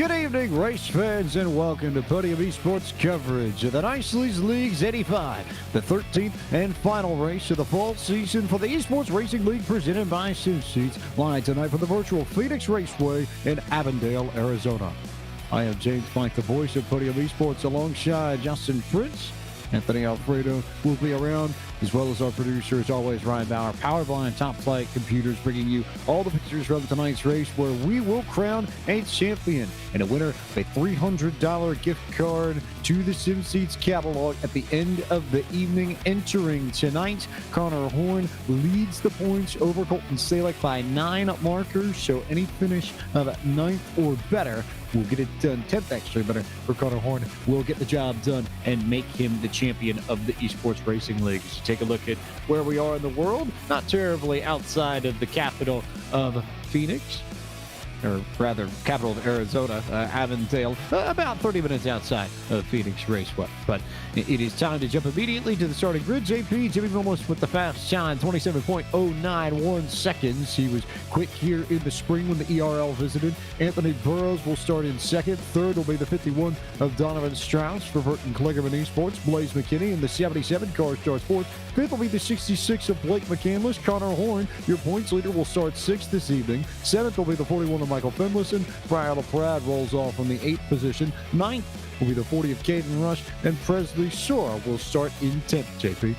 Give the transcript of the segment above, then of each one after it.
Good evening, race fans, and welcome to Podium Esports coverage of the Nicely's Leagues 85, the 13th and final race of the fall season for the Esports Racing League presented by SimSeats, live tonight from the virtual Phoenix Raceway in Avondale, Arizona. I am James Mike, the voice of Podium Esports, alongside Justin Prince. Anthony Alfredo will be around, as well as our producer, as always, Ryan Bauer. Powered by Top Flight Computers, bringing you all the pictures from tonight's race, where we will crown a champion and a winner of a $300 gift card to the SimSeats catalog at the end of the evening. Entering tonight, Connor Horn leads the points over Colton Salek by 9 markers, so any finish of 9th or better will get it done. 10th actually better for Connor Horn will get the job done and make him the champion of the Esports Racing League. As you take a look at where we are in the world, not terribly outside of the capital of Phoenix, or rather, capital of Arizona, Avondale, about 30 minutes outside of Phoenix Raceway. But it is time to jump immediately to the starting grid. JP, Jimmy almost with the fast time, 27.091 seconds. He was quick here in the spring when the ERL visited. Anthony Burrows will start in second. Third will be the 51 of Donovan Strauss for Burton Kligerman Esports. Blaze McKinney in the 77 car starts fourth. Fifth will be the 66 of Blake McCandless. Connor Horn, your points leader, will start sixth this evening. Seventh will be the 41 of Michael Finlayson. Brian Pratt rolls off from the 8th position. Ninth will be the 40 of Caden Rush. And Presley Shore will start in 10th, JP.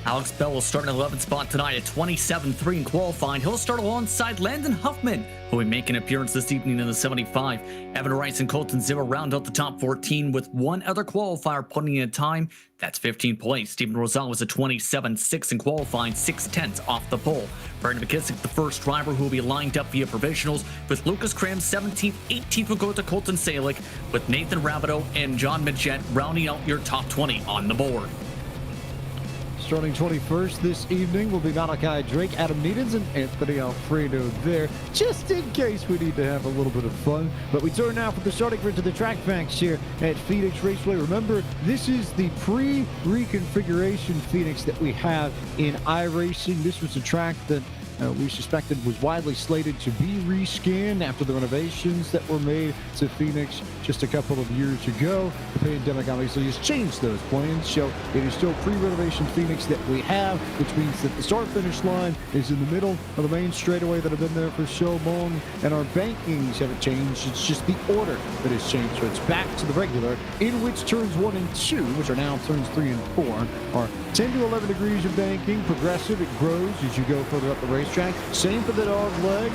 Alex Bell will start in 11th spot tonight at 27.3 in qualifying. He'll start alongside Landon Huffman, who will make an appearance this evening in the 75. Evan Rice and Colton Zimmer round out the top 14 with one other qualifier putting in a time. That's 15th place. Stephen Rosal was a 27.6 in qualifying, 6/10 off the pole. Brandon McKissick, the first driver who will be lined up via provisionals, with Lucas Cram 17th, 18th will go to Colton Salek, with Nathan Rabideau and John Midget rounding out your top 20 on the board. Starting 21st this evening will be Malachi Drake, Adam Needens, and Anthony Alfredo there, just in case we need to have a little bit of fun. But we turn now from the starting grid to the track facts here at Phoenix Raceway. Remember, this is the pre-reconfiguration Phoenix that we have in iRacing. This was a track that we suspected was widely slated to be rescanned after the renovations that were made to Phoenix just a couple of years ago. The pandemic obviously has changed those plans, so it is still pre-renovation Phoenix that we have, which means that the start-finish line is in the middle of the main straightaway that have been there for so long, and our bankings haven't changed. It's just the order that has changed, so it's back to the regular, in which turns 1 and 2, which are now turns 3 and 4, are 10 to 11 degrees of banking, progressive. It grows as you go further up the racetrack. Same for the dog leg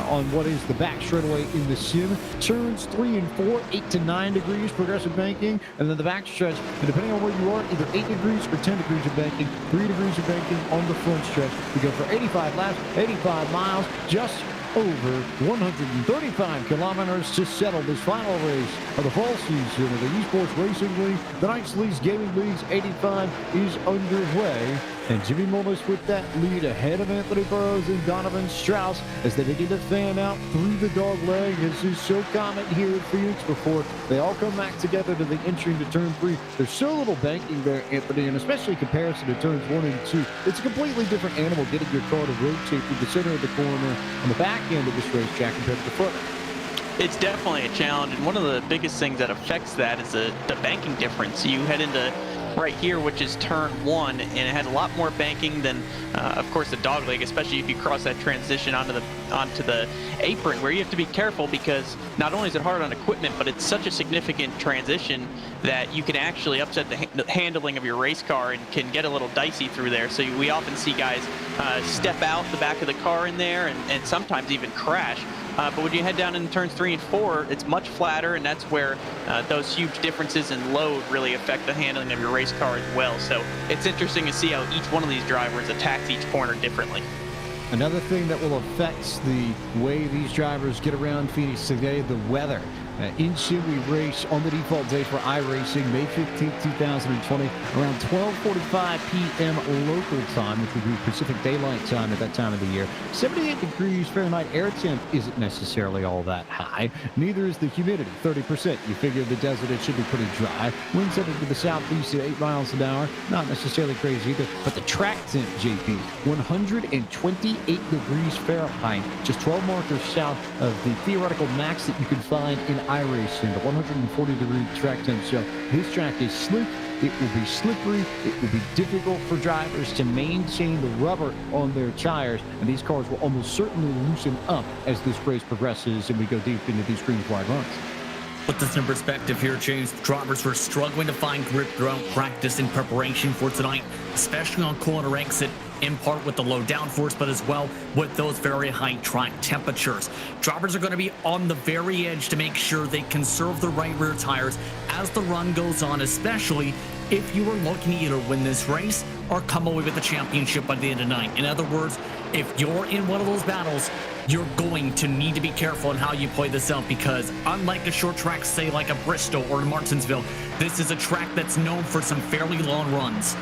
on what is the back straightaway in the sim. Turns 3 and 4, 8 to 9 degrees progressive banking, and then the back stretch, and depending on where you are, either 8 degrees or 10 degrees of banking, 3 degrees of banking on the front stretch. We go for 85 laps, 85 miles, just over 135 kilometers to settle this final race of the fall season of the Esports Racing League. The Nicely's Gaming Leagues 85 is underway, and Jimmy Mullis with that lead ahead of Anthony Burrows and Donovan Strauss as they begin to fan out through the dog leg, as is so common here at Phoenix before they all come back together to the entry into turn 3. There's so little banking there, Anthony, and especially in comparison to turns 1 and 2. It's a completely different animal getting your car to rotate through the center of the corner on the back end of this racetrack compared to the front. It's definitely a challenge, and one of the biggest things that affects that is the banking difference. You head into right here, which is turn 1, and it had a lot more banking than, of course, the dog leg, especially if you cross that transition onto the apron, where you have to be careful because not only is it hard on equipment, but it's such a significant transition that you can actually upset the handling of your race car and can get a little dicey through there. So we often see guys step out the back of the car in there and sometimes even crash. But when you head down in turns 3 and 4, it's much flatter, and that's where those huge differences in load really affect the handling of your race car as well. So it's interesting to see how each one of these drivers attacks each corner differently. Another thing that will affect the way these drivers get around Phoenix today, the weather. In sim, we race on the default day for iRacing, May 15th, 2020, around 12:45 p.m. local time, which would be Pacific Daylight Time at that time of the year. 78 degrees Fahrenheit air temp isn't necessarily all that high. Neither is the humidity, 30%. You figure the desert, it should be pretty dry. Winds headed to the southeast at 8 miles an hour. Not necessarily crazy either, but the track temp, JP, 128 degrees Fahrenheit, just 12 markers south of the theoretical max that you can find in iRacing, the 140-degree track temp. So this track is slick. It will be slippery. It will be difficult for drivers to maintain the rubber on their tires, and these cars will almost certainly loosen up as this race progresses and we go deep into these green flag runs. Put this in perspective here, James. Drivers were struggling to find grip throughout practice in preparation for tonight, especially on corner exit, in part with the low downforce, but as well with those very high track temperatures. Drivers are going to be on the very edge to make sure they conserve the right rear tires as the run goes on, especially if you are looking to either win this race or come away with the championship by the end of the night. In other words, if you're in one of those battles, you're going to need to be careful in how you play this out, because unlike a short track, say like a Bristol or Martinsville, this is a track that's known for some fairly long runs.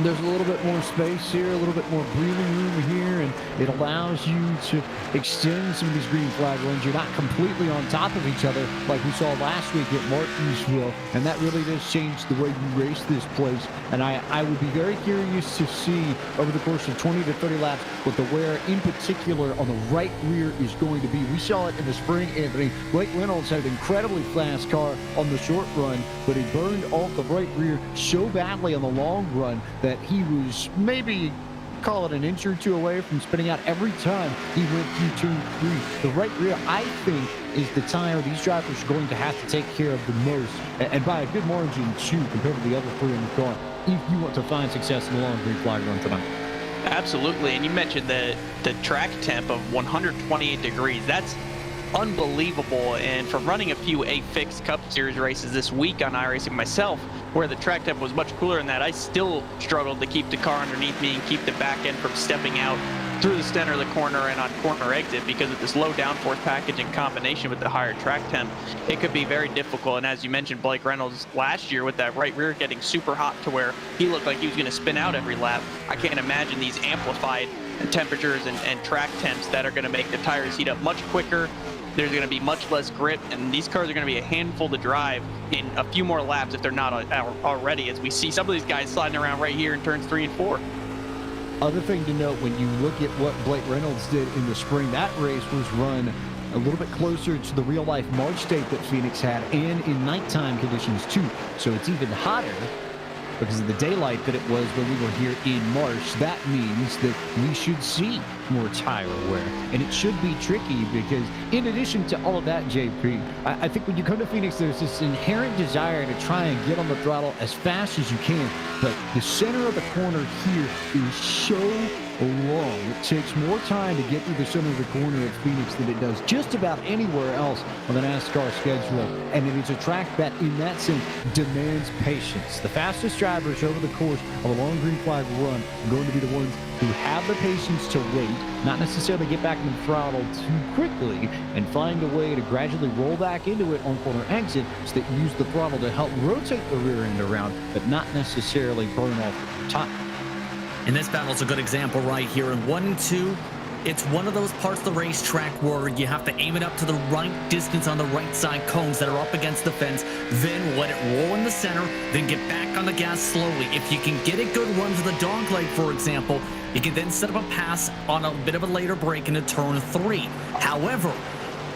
There's a little bit more space here, a little bit more breathing room here, and it allows you to extend some of these green flag runs. You're not completely on top of each other like we saw last week at Martinsville, and that really does change the way you race this place. And I would be very curious to see over the course of 20 to 30 laps what the wear in particular on the right rear is going to be. We saw it in the spring, Anthony. Blake Reynolds had an incredibly fast car on the short run, but he burned off the right rear so badly on the long run that he was maybe, call it an inch or two away from spinning out every time he went through turn 3. The right rear, I think, is the tire these drivers are going to have to take care of the most, and by a good margin too, compared to the other three in the car, if you want to find success in the long green flag run tonight. Absolutely, and you mentioned the track temp of 128 degrees. That's unbelievable, and from running a few A-Fix Cup Series races this week on iRacing myself, where the track temp was much cooler than that, I still struggled to keep the car underneath me and keep the back end from stepping out through the center of the corner and on corner exit, because of this low downforce package in combination with the higher track temp, it could be very difficult. And as you mentioned, Blake Reynolds last year with that right rear getting super hot to where he looked like he was going to spin out every lap. I can't imagine these amplified temperatures and track temps that are going to make the tires heat up much quicker. There's going to be much less grip, and these cars are going to be a handful to drive in a few more laps if they're not already, as we see some of these guys sliding around right here in turns 3 and 4. Other thing to note, when you look at what Blake Reynolds did in the spring, that race was run a little bit closer to the real-life March date that Phoenix had, and in nighttime conditions too. So it's even hotter because of the daylight that it was when we were here in March. That means that we should see more tire wear, and it should be tricky because in addition to all of that, JP, I think when you come to Phoenix, there's this inherent desire to try and get on the throttle as fast as you can, but the center of the corner here is so long. It takes more time to get through the center of the corner at Phoenix than it does just about anywhere else on the NASCAR schedule, and it is a track that in that sense demands patience. The fastest drivers over the course of a long green flag run are going to be the ones who have the patience to wait, not necessarily get back in the throttle too quickly, and find a way to gradually roll back into it on corner exit so that you use the throttle to help rotate the rear end around, but not necessarily burn off the top. And this battle's a good example right here. In 1 and 2, it's one of those parts of the racetrack where you have to aim it up to the right distance on the right side cones that are up against the fence, then let it roll in the center, then get back on the gas slowly. If you can get a good run to the dogleg, for example, you can then set up a pass on a bit of a later break into turn 3. However,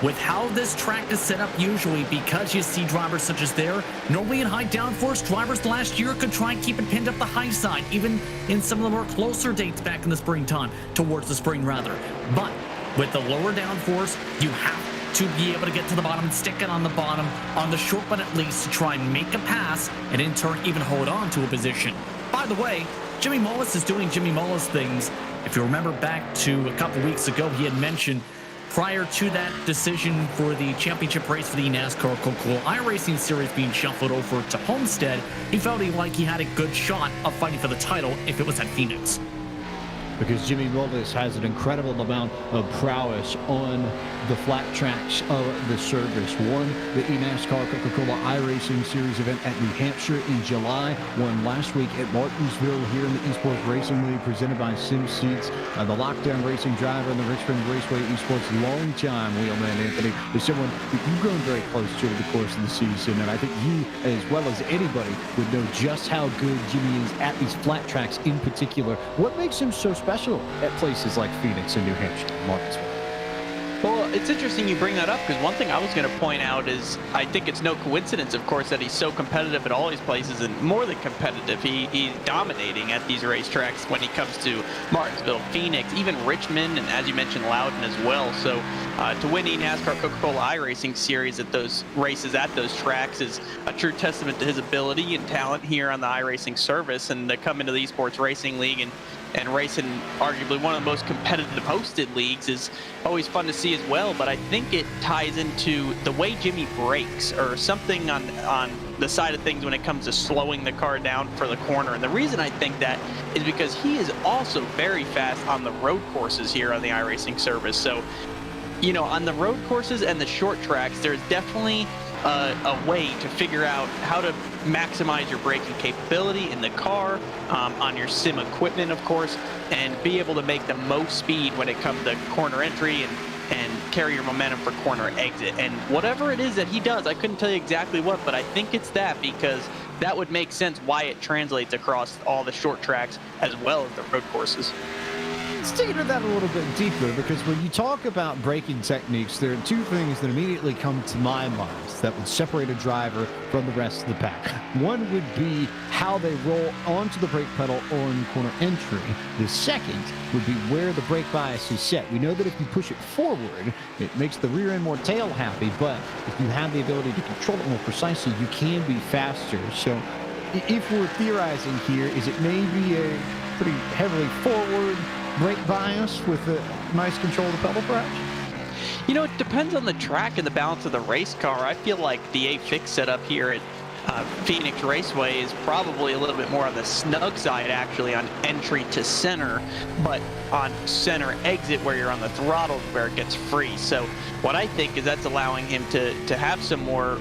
with how this track is set up usually, because you see drivers such as there, normally in high downforce, drivers last year could try and keep it pinned up the high side, even in some of the more closer dates back in the springtime, towards the spring rather. But with the lower downforce, you have to be able to get to the bottom and stick it on the bottom, on the short one at least, to try and make a pass, and in turn even hold on to a position. By the way, Jimmy Mullis is doing Jimmy Mullis things. If you remember back to a couple weeks ago, he had mentioned prior to that decision for the championship race for the NASCAR Coca-Cola iRacing Series being shuffled over to Homestead, he felt like he had a good shot of fighting for the title if it was at Phoenix. Because Jimmy Mullis has an incredible amount of prowess on the flat tracks of the service. Won the NASCAR Coca-Cola iRacing Series event at New Hampshire in July. Won last week at Martinsville here in the Esports Racing League presented by SimSeats. The lockdown racing driver in the Richmond Raceway Esports long-time wheelman, Anthony, is someone that you've grown very close to over the course of the season. And I think you, as well as anybody, would know just how good Jimmy is at these flat tracks in particular. What makes him so special at places like Phoenix and New Hampshire and Martinsville? Well, it's interesting you bring that up, because one thing I was going to point out is I think it's no coincidence, of course, that he's so competitive at all these places, and more than competitive, he's dominating at these racetracks when he comes to Martinsville, Phoenix, even Richmond, and as you mentioned, Loudon as well. So to win the NASCAR Coca-Cola iRacing Series at those races at those tracks is a true testament to his ability and talent here on the iRacing service, and to come into the Esports Racing League and race in arguably one of the most competitive hosted leagues is always fun to see as well. But I think it ties into the way Jimmy brakes, or something on the side of things when it comes to slowing the car down for the corner. And the reason I think that is because he is also very fast on the road courses here on the iRacing service. So, you know, on the road courses and the short tracks, there's definitely a way to figure out how to maximize your braking capability in the car, on your sim equipment, of course, and be able to make the most speed when it comes to corner entry and carry your momentum for corner exit. And whatever it is that he does, I couldn't tell you exactly what, but I think it's that, because that would make sense why it translates across all the short tracks as well as the road courses. Let's dig into that a little bit deeper, because when you talk about braking techniques, there are two things that immediately come to my mind that would separate a driver from the rest of the pack. One would be how they roll onto the brake pedal on corner entry. The second would be where the brake bias is set. We know that if you push it forward, it makes the rear end more tail happy, but if you have the ability to control it more precisely, you can be faster. So if we're theorizing here, is it maybe a pretty heavily forward brake bias with a nice control of the pedal, perhaps? You know, it depends on the track and the balance of the race car. I feel like the A-Fix setup here at Phoenix Raceway is probably a little bit more on the snug side, actually, on entry to center, but on center exit, where you're on the throttle, where it gets free. So what I think is that's allowing him to have some more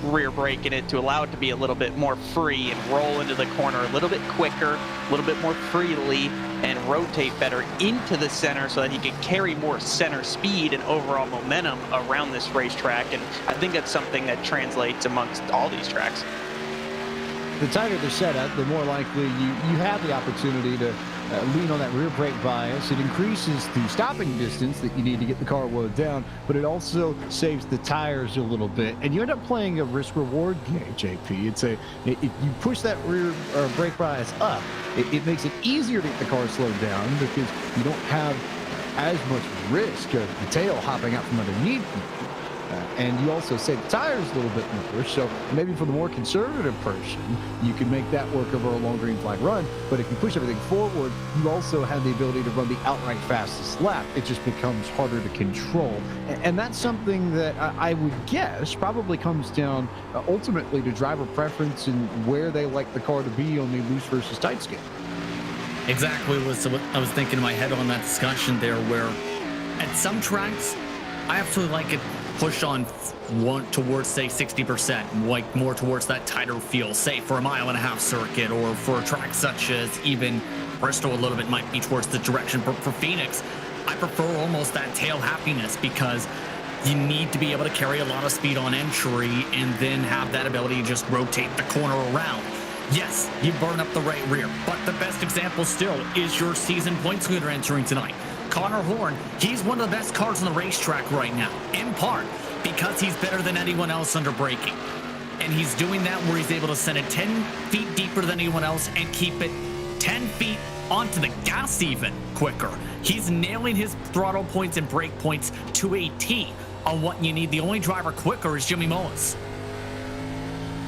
rear brake in it, to allow it to be a little bit more free and roll into the corner a little bit quicker, a little bit more freely, and rotate better into the center, so that he can carry more center speed and overall momentum around this racetrack. And I think that's something that translates amongst all these tracks. The tighter the setup, the more likely you have the opportunity to lean on that rear brake bias. It increases the stopping distance that you need to get the car wound down, but it also saves the tires a little bit, and you end up playing a risk-reward game, JP. If you push that rear brake bias up, it makes it easier to get the car slowed down, because you don't have as much risk of the tail hopping out from underneath you. And you also save the tires a little bit more. So maybe for the more conservative person, you can make that work over a long green flag run. But if you push everything forward, you also have the ability to run the outright fastest lap. It just becomes harder to control. And that's something that I would guess probably comes down ultimately to driver preference and where they like the car to be on the loose versus tight scale. Exactly what I was thinking in my head on that discussion there, where at some tracks, I absolutely like it push on one towards, say, 60%, like more towards that tighter feel, say for a 1.5 mile circuit, or for a track such as even Bristol, a little bit might be towards the direction. But for Phoenix, I prefer almost that tail happiness, because you need to be able to carry a lot of speed on entry and then have that ability to just rotate the corner around. Yes, you burn up the right rear, but the best example still is your season points leader entering tonight. Connor Horn, he's one of the best cars on the racetrack right now, in part because he's better than anyone else under braking. And he's doing that where he's able to send it 10 feet deeper than anyone else and keep it 10 feet onto the gas even quicker. He's nailing his throttle points and brake points to a T on what you need. The only driver quicker is Jimmy Mullis.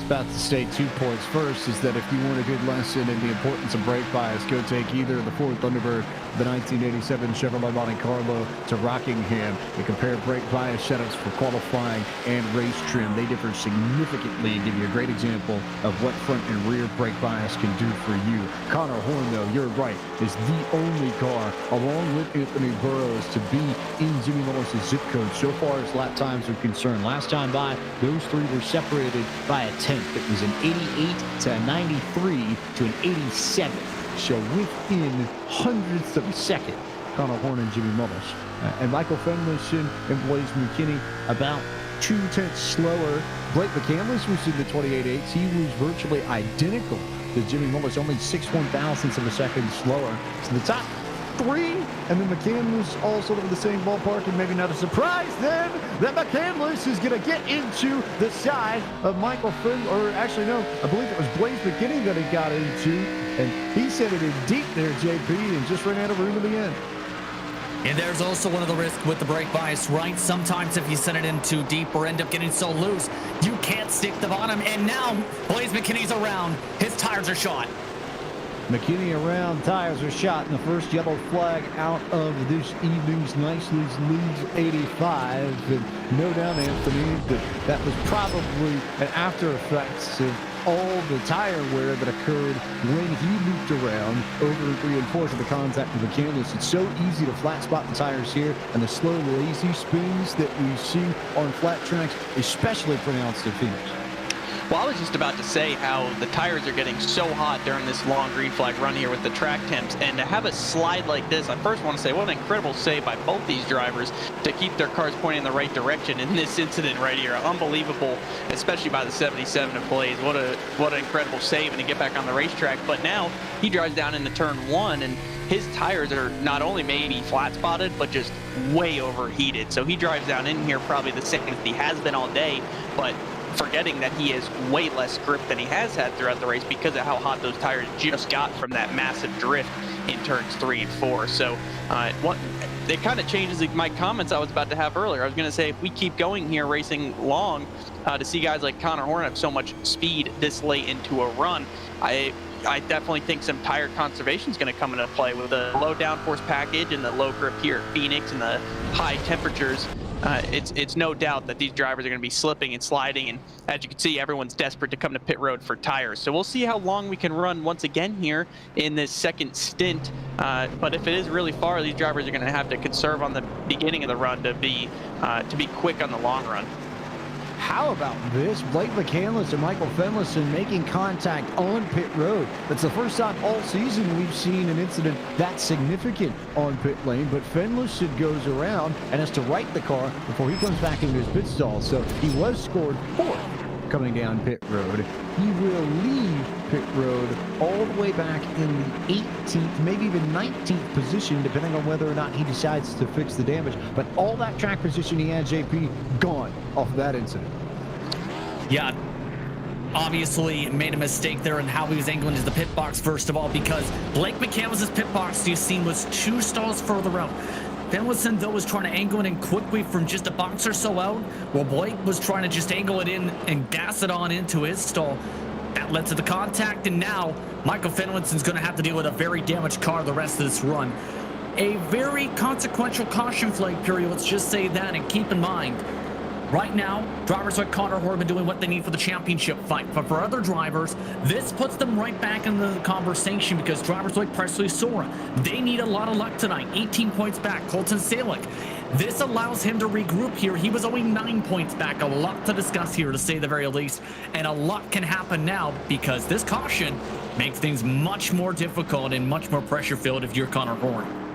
About to state 2 points. First is that if you want a good lesson in the importance of brake bias, go take either the Ford Thunderbird, the 1987 Chevrolet Monte Carlo to Rockingham and compare brake bias setups for qualifying and race trim. They differ significantly and give you a great example of what front and rear brake bias can do for you. Connor Horn, though, you're right, is the only car, along with Anthony Burroughs, to be in Jimmy Mullis' zip code so far as lap times are concerned. Last time by, those three were separated by a 10th. It was an 88 to a 93 to an 87. So within hundredths of a second, Connor Horn and Jimmy Mullis. And Michael Fenlison and Blaze McKinney about 0.2 slower. Blake McCandless was in the 28.8s. He was virtually identical to Jimmy Mullis, only 6 1/1000ths of a second slower. So the top 3, and then McCandless all sort of in the same ballpark, and maybe not a surprise then that McCandless is going to get into the side of Michael Finn, or actually no, I believe it was Blaze McKinney that he got into, and he sent it in deep there, JP, and just ran out of room in the end. And there's also one of the risks with the brake bias, right? Sometimes if you send it in too deep or end up getting so loose, you can't stick the bottom. And now Blaze McKinney's around. His tires are shot. McKinney around, tires are shot, and the first yellow flag out of this evening's Nicely Leagues 85. And no doubt, Anthony, that was probably an after effects of all the tire wear that occurred when he looped around over reinforcing the contact with McCandless. It's so easy to flat spot the tires here, and the slow, lazy spins that we see on flat tracks, especially pronounced in Phoenix. Well, I was just about to say how the tires are getting so hot during this long green flag run here with the track temps, and to have a slide like this, I first want to say what an incredible save by both these drivers to keep their cars pointing in the right direction in this incident right here. Unbelievable, especially by the 77 of Blaze. What an incredible save, and to get back on the racetrack. But now he drives down into turn 1, and his tires are not only maybe flat spotted, but just way overheated. So he drives down in here probably the same as he has been all day, but forgetting that he has way less grip than he has had throughout the race because of how hot those tires just got from that massive drift in turns 3 and 4. So it kind of changes my comments I was about to have earlier. I was going to say, if we keep going here racing long, to see guys like Connor Horn have so much speed this late into a run, I definitely think some tire conservation is going to come into play with the low downforce package and the low grip here at Phoenix and the high temperatures. It's no doubt that these drivers are going to be slipping and sliding, and as you can see, everyone's desperate to come to pit road for tires. So we'll see how long we can run once again here in this second stint. But if it is really far, these drivers are going to have to conserve on the beginning of the run to be quick on the long run. How about this? Blake McCandless and Michael Finlayson making contact on pit road. That's the first time all season we've seen an incident that significant on pit lane, but Finlayson goes around and has to right the car before he comes back into his pit stall. So he was scored 4th coming down pit road. He will leave pit road all the way back in the 18th, maybe even 19th position, depending on whether or not he decides to fix the damage. But all that track position he had, JP, gone off of that incident. Yeah, obviously made a mistake there in how he was angling into the pit box, first of all, because Blake McCandless' pit box, you've seen, was 2 stalls further out. Finlayson, though, was trying to angle it in quickly from just a box or so out, while Blake was trying to just angle it in and gas it on into his stall. That led to the contact, and now Michael Finlayson's going to have to deal with a very damaged car the rest of this run. A very consequential caution flag period, let's just say that, and keep in mind, right now, drivers like Connor Horn are doing what they need for the championship fight. But for other drivers, this puts them right back in the conversation, because drivers like Presley Sora, they need a lot of luck tonight. 18 points back. Colton Salick, this allows him to regroup here. He was only 9 points back. A lot to discuss here, to say the very least. And a lot can happen now, because this caution makes things much more difficult and much more pressure-filled if you're Connor Horn.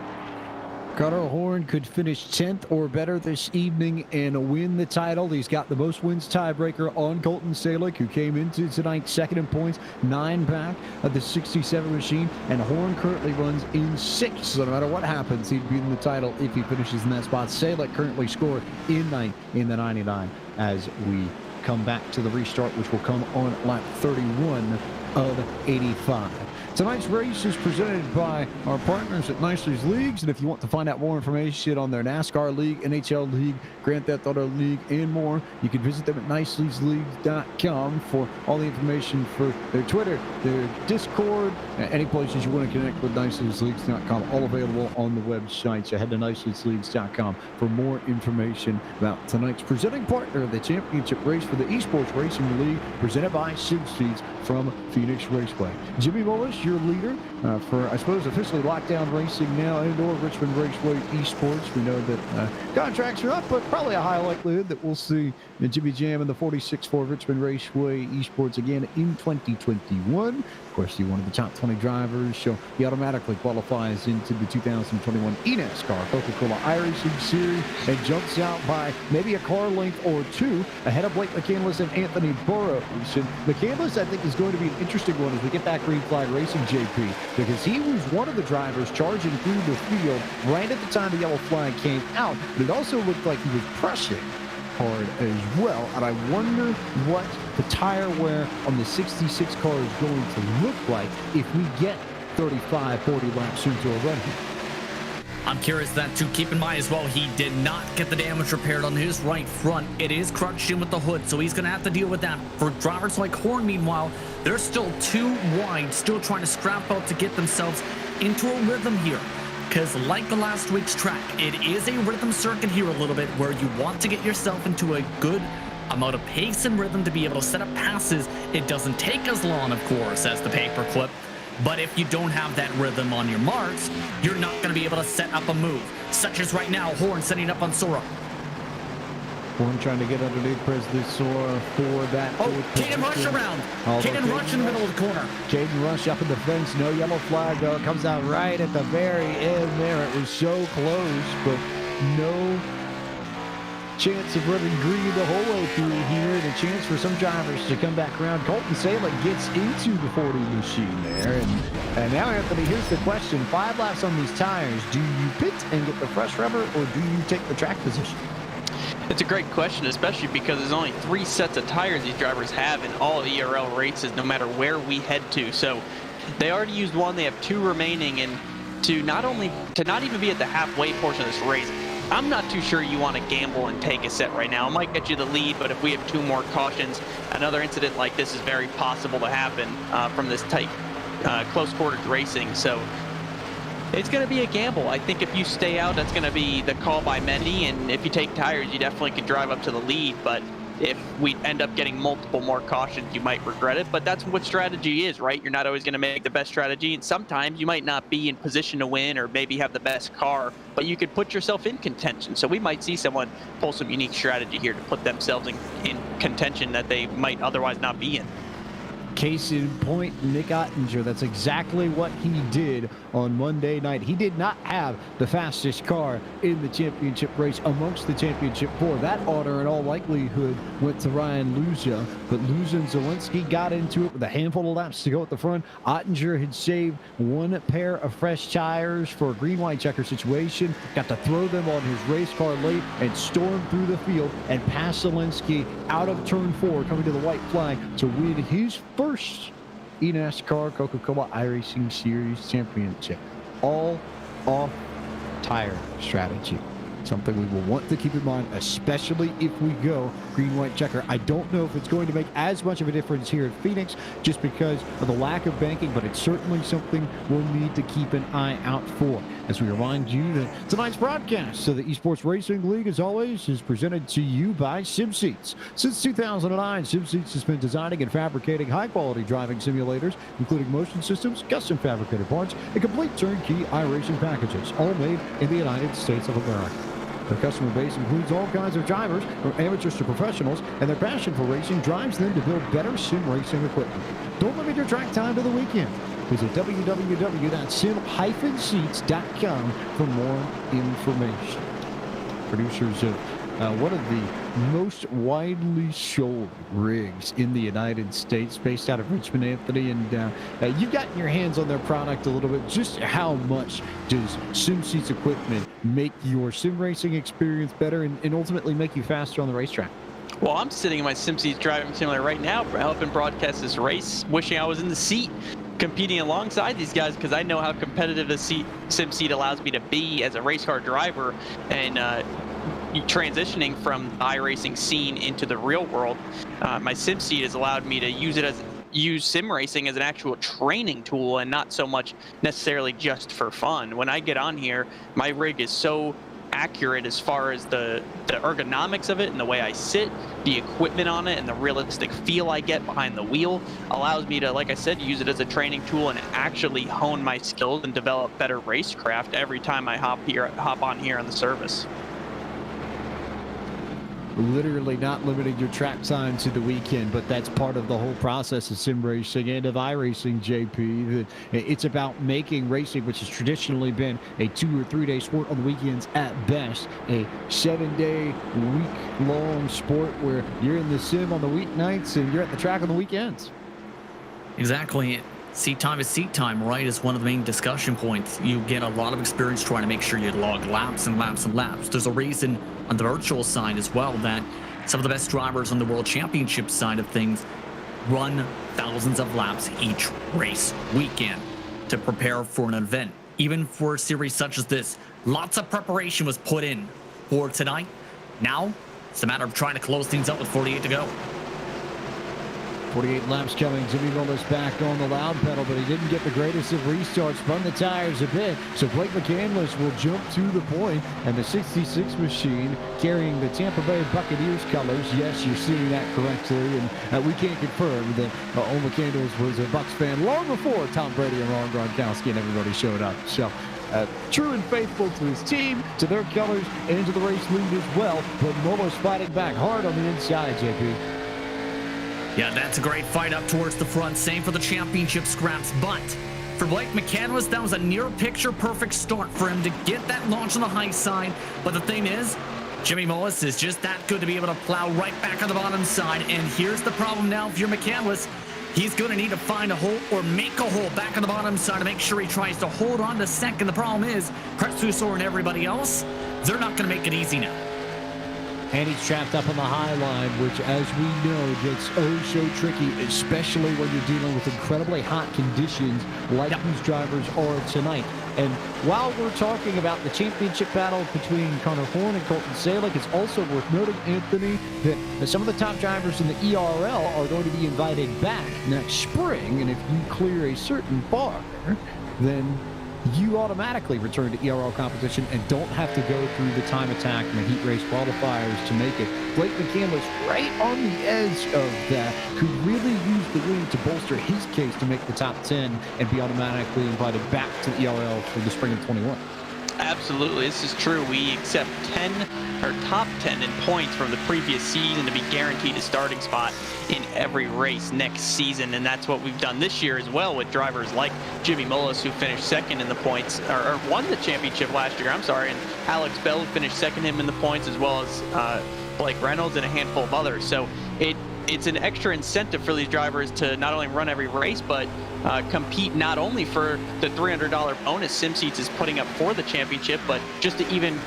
Connor Horn could finish 10th or better this evening and win the title. He's got the most wins tiebreaker on Colton Salick, who came into tonight second in points, 9 back of the 67 machine, and Horn currently runs in 6th. So no matter what happens, he'd be in the title if he finishes in that spot. Salick currently scored in 9th in the 99 as we come back to the restart, which will come on lap 31 of 85. Tonight's race is presented by our partners at Nicely Leagues, and if you want to find out more information on their NASCAR League, NHL League, Grand Theft Auto League, and more, you can visit them at nicelyleagues.com for all the information for their Twitter, their Discord, any places you want to connect with nicelyleagues.com, all available on the website. So head to nicelyleagues.com for more information about tonight's presenting partner, the championship race for the Esports Racing League, presented by Sig Seeds from Phoenix Raceway. Jimmy Bullish, your leader for, I suppose, officially lockdown racing now, and/or Richmond Raceway Esports. We know that contracts are up, but probably a high likelihood that we'll see Jimmy Jam in the 46 for Richmond Raceway Esports again in 2021. Of course, he's one of the top 20 drivers, so he automatically qualifies into the 2021 eNASCAR Coca-Cola iRacing Series and jumps out by maybe a car length or 2 ahead of Blake McCandless and Anthony Burrows. And McCandless, I think, is going to be an interesting one as we get back green flag racing, JP. because he was one of the drivers charging through the field right at the time the yellow flag came out. But it also looked like he was pressing hard as well, and I wonder what the tire wear on the 66 car is going to look like if we get 35, 40 laps into a run here. I'm curious that too. Keep in mind as well, he did not get the damage repaired on his right front. It is crunched in with the hood, so he's going to have to deal with that. For drivers like Horn, meanwhile, they're still too wide, still trying to scrap out to get themselves into a rhythm here. Because like the last week's track, it is a rhythm circuit here a little bit where you want to get yourself into a good amount of pace and rhythm to be able to set up passes. It doesn't take as long, of course, as the paperclip. But if you don't have that rhythm on your marks, you're not going to be able to set up a move. Such as right now, Horn setting up on Sora. Horn trying to get underneath Presley Sora for that. Oh, Caden Rush around. Caden Rush in the middle of the corner. Caden Rush up in the fence. No yellow flag, though. It comes out right at the very end there. It was so close, but no chance of running green the whole way through here, and a chance for some drivers to come back around. Colton Salem gets into the 40 machine there, and now, Anthony, here's the question. 5 laps on these tires. Do you pit and get the fresh rubber, or do you take the track position? It's a great question, especially because there's only 3 sets of tires these drivers have in all ERL races, no matter where we head to. So they already used 1, they have 2 remaining, and to not even be at the halfway portion of this race, I'm not too sure you want to gamble and take a set right now. It might get you the lead, but if we have 2 more cautions, another incident like this is very possible to happen from this tight, close-quarters racing. So it's going to be a gamble. I think if you stay out, that's going to be the call by many, and if you take tires, you definitely could drive up to the lead. But if we end up getting multiple more cautions, you might regret it. But that's what strategy is, right? You're not always going to make the best strategy, and sometimes you might not be in position to win or maybe have the best car, but you could put yourself in contention. So we might see someone pull some unique strategy here to put themselves in contention that they might otherwise not be in. Case in point, Nick Ottinger. That's exactly what he did on Monday night. He did not have the fastest car in the championship race amongst the championship 4. That honor, in all likelihood, went to Ryan Luzia. But Luzia and Zelensky got into it with a handful of laps to go at the front. Ottinger had saved 1 pair of fresh tires for a green-white checker situation. Got to throw them on his race car late and storm through the field and pass Zelensky out of turn 4, coming to the white flag to win his first eNASCAR Coca-Cola iRacing Series championship. All off tire strategy. Something we will want to keep in mind, especially if we go green-white checker. I don't know if it's going to make as much of a difference here at Phoenix just because of the lack of banking, but it's certainly something we'll need to keep an eye out for. As we remind you that tonight's broadcast of the Esports Racing League, as always, is presented to you by SimSeats. Since 2009, SimSeats has been designing and fabricating high-quality driving simulators, including motion systems, custom fabricated parts, and complete turnkey iRacing packages, all made in the United States of America. Their customer base includes all kinds of drivers, from amateurs to professionals, and their passion for racing drives them to build better sim racing equipment. Don't limit your track time to the weekend. Visit www.sim-seats.com for more information. Producers of one of the most widely sold rigs in the United States, based out of Richmond, Anthony, and you've gotten your hands on their product a little bit. Just how much does SimSeats equipment make your sim racing experience better and ultimately make you faster on the racetrack? Well, I'm sitting in my SimSeats driving simulator right now, helping broadcast this race, wishing I was in the seat, competing alongside these guys, because I know how competitive the SimSeat allows me to be as a race car driver, and transitioning from the iRacing scene into the real world. My SimSeat has allowed me to use sim racing as an actual training tool and not so much necessarily just for fun. When I get on here, my rig is so accurate as far as the ergonomics of it and the way I sit, the equipment on it, and the realistic feel I get behind the wheel allows me to, like I said, use it as a training tool and actually hone my skills and develop better racecraft every time I hop on here on the service. Literally not limiting your track time to the weekend, but that's part of the whole process of sim racing and of iRacing, JP. It's about making racing, which has traditionally been a 2 or 3 day sport on the weekends at best, a 7-day, week-long sport where you're in the sim on the weeknights and you're at the track on the weekends. Exactly. Seat time is seat time, right? Is one of the main discussion points. You get a lot of experience trying to make sure you log laps and laps and laps. There's a reason on the virtual side as well that some of the best drivers on the World Championship side of things run thousands of laps each race weekend to prepare for an event. Even for a series such as this, lots of preparation was put in for tonight. Now, it's a matter of trying to close things up with 48 to go. 48 laps coming. Jimmy Mullis back on the loud pedal, but he didn't get the greatest of restarts. Spun the tires a bit, so Blake McCandless will jump to the point, and the 66 machine carrying the Tampa Bay Buccaneers colors. Yes, you're seeing that correctly, and we can't confirm that Ole McCandless was a Bucs fan long before Tom Brady and Ron Gronkowski and everybody showed up. So true and faithful to his team, to their colors, and to the race lead as well. But Mullis fighting back hard on the inside, JP. Yeah, that's a great fight up towards the front. Same for the championship scraps. But for Blake McCandless, that was a near picture perfect start for him to get that launch on the high side. But the thing is, Jimmy Mullis is just that good to be able to plow right back on the bottom side. And here's the problem now if you're McCandless. He's going to need to find a hole or make a hole back on the bottom side to make sure he tries to hold on to second. The problem is, Kretschusor and everybody else, they're not going to make it easy now. And he's trapped up on the high line, which, as we know, gets oh so tricky, especially when you're dealing with incredibly hot conditions like these drivers are tonight. And while we're talking about the championship battle between Connor Horn and Colton Salick, it's also worth noting, Anthony, that some of the top drivers in the ERL are going to be invited back next spring. And if you clear a certain bar, then you automatically return to ERL competition and don't have to go through the time attack and the heat race qualifiers to make it. Blake McCandless right on the edge of that could really use the win to bolster his case to make the top 10 and be automatically invited back to the ERL for the spring of 21. Absolutely, this is true. We accept 10 or top 10 in points from the previous season to be guaranteed a starting spot in every race next season, and that's what we've done this year as well with drivers like Jimmy Mullis, who finished second in the points, or won the championship last year, and Alex Bell, who finished second him in the points, as well as Blake Reynolds and a handful of others. So it's an extra incentive for these drivers to not only run every race, but compete not only for the $300 bonus SimSeats is putting up for the championship, but just to even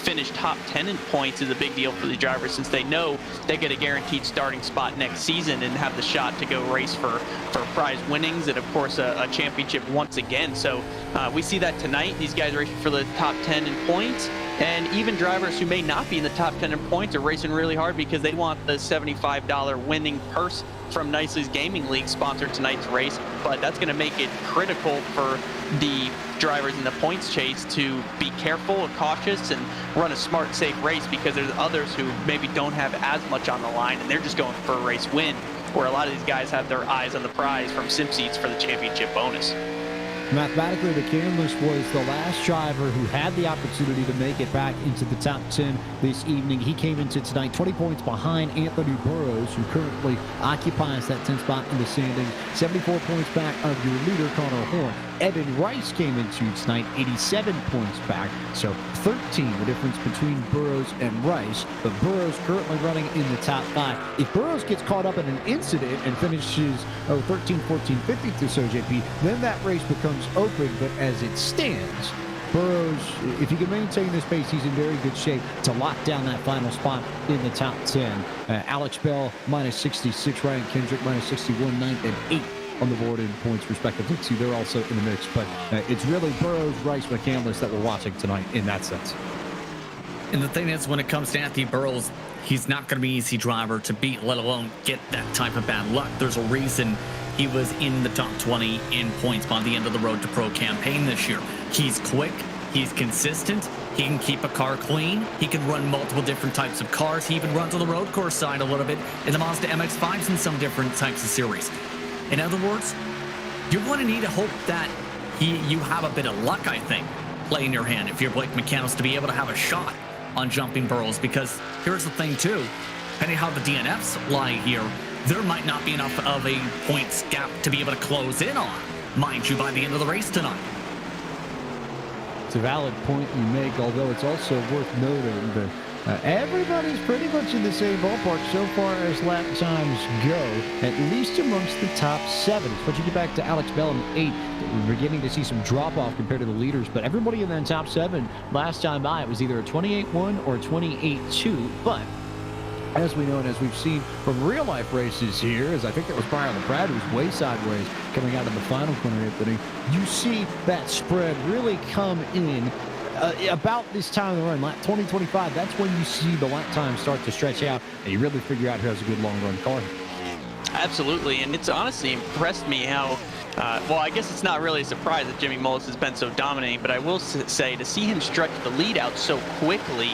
finish top 10 in points is a big deal for the drivers, since they know they get a guaranteed starting spot next season and have the shot to go race for prize winnings and, of course, a championship once again. So we see that tonight. These guys are racing for the top 10 in points. And even drivers who may not be in the top 10 in points are racing really hard because they want the $75 winning purse from Nicely's Gaming League sponsored tonight's race. But that's going to make it critical for the drivers in the points chase to be careful and cautious and run a smart, safe race, because there's others who maybe don't have as much on the line and they're just going for a race win, where a lot of these guys have their eyes on the prize from SimSeats for the championship bonus. Mathematically, McCandless was the last driver who had the opportunity to make it back into the top 10 this evening. He came into tonight 20 points behind Anthony Burrows, who currently occupies that 10th spot in the standings. 74 points back of your leader, Connor Horn. Evan Rice came into tonight 87 points back, so 13 the difference between Burrows and Rice. But Burrows currently running in the top 5. If Burrows gets caught up in an incident and finishes 13, 14, 50th or so, JP, then that race becomes open. But as it stands, Burrows, if he can maintain this pace, he's in very good shape to lock down that final spot in the top 10. Alex Bell minus 66, Ryan Kendrick minus 61, 9th and 8th on the board in points respectively. See, they're also in the mix, but it's really Burrows, Rice, McCandless that we're watching tonight in that sense. And the thing is, when it comes to Anthony Burrows, he's not going to be an easy driver to beat, let alone get that type of bad luck. There's a reason he was in the top 20 in points by the end of the Road to Pro campaign this year. He's quick, he's consistent, he can keep a car clean, he can run multiple different types of cars, he even runs on the road course side a little bit in the Mazda MX-5s in some different types of series. In other words, you're going to need to hope that you have a bit of luck, I think, play in your hand if you're Blake McCandless to be able to have a shot on jumping Burrows. Because here's the thing, too. Depending how the DNFs lie here, there might not be enough of a points gap to be able to close in on, mind you, by the end of the race tonight. It's a valid point you make, although it's also worth noting that Everybody's pretty much in the same ballpark so far as lap times go, at least amongst the top 7. But you get back to Alex Bell in 8th, we're beginning to see some drop-off compared to the leaders, but everybody in that top 7 last time by, it was either a 28-1 or a 28-2, but as we know and as we've seen from real-life races here, as I think that was Brian Pratt, who was way sideways coming out of the final corner, Anthony, you see that spread really come in about this time of the run, lap 20-25. That's when you see the lap time start to stretch out, and you really figure out who has a good long-run car. Absolutely, and it's honestly impressed me how, well, I guess it's not really a surprise that Jimmy Mullis has been so dominating, but I will say to see him stretch the lead out so quickly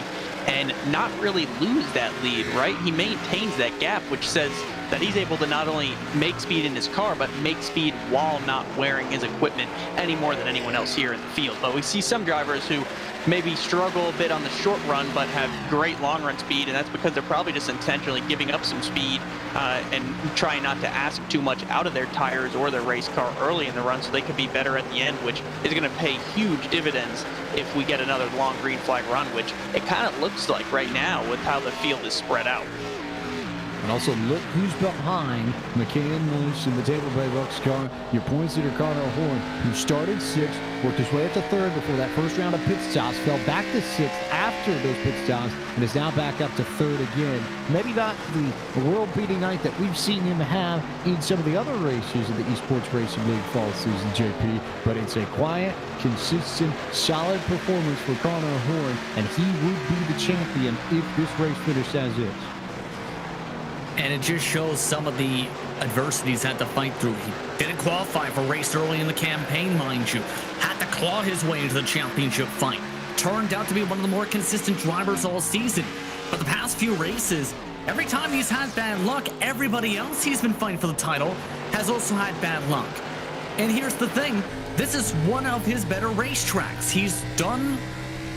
and not really lose that lead, right? He maintains that gap, which says that he's able to not only make speed in his car, but make speed while not wearing his equipment any more than anyone else here in the field. But we see some drivers who maybe struggle a bit on the short run, but have great long run speed, and that's because they're probably just intentionally giving up some speed and trying not to ask too much out of their tires or their race car early in the run so they can be better at the end, which is going to pay huge dividends if we get another long green flag run, which it kind of looks like right now with how the field is spread out. And also look who's behind McCann in the Table Bay Bucks car. Your points leader, Connor Horn, who started 6th, worked his way up to 3rd before that first round of pit stops, fell back to 6th after those pit stops, and is now back up to 3rd again. Maybe not the world-beating night that we've seen him have in some of the other races in the Esports Racing League fall season, JP, but it's a quiet, consistent, solid performance for Connor Horn, and he would be the champion if this race finished as is. And it just shows some of the adversity he's had to fight through. He didn't qualify for a race early in the campaign, mind you. Had to claw his way into the championship fight. Turned out to be one of the more consistent drivers all season. But the past few races, every time he's had bad luck, everybody else he's been fighting for the title has also had bad luck. And here's the thing, this is one of his better racetracks. He's done,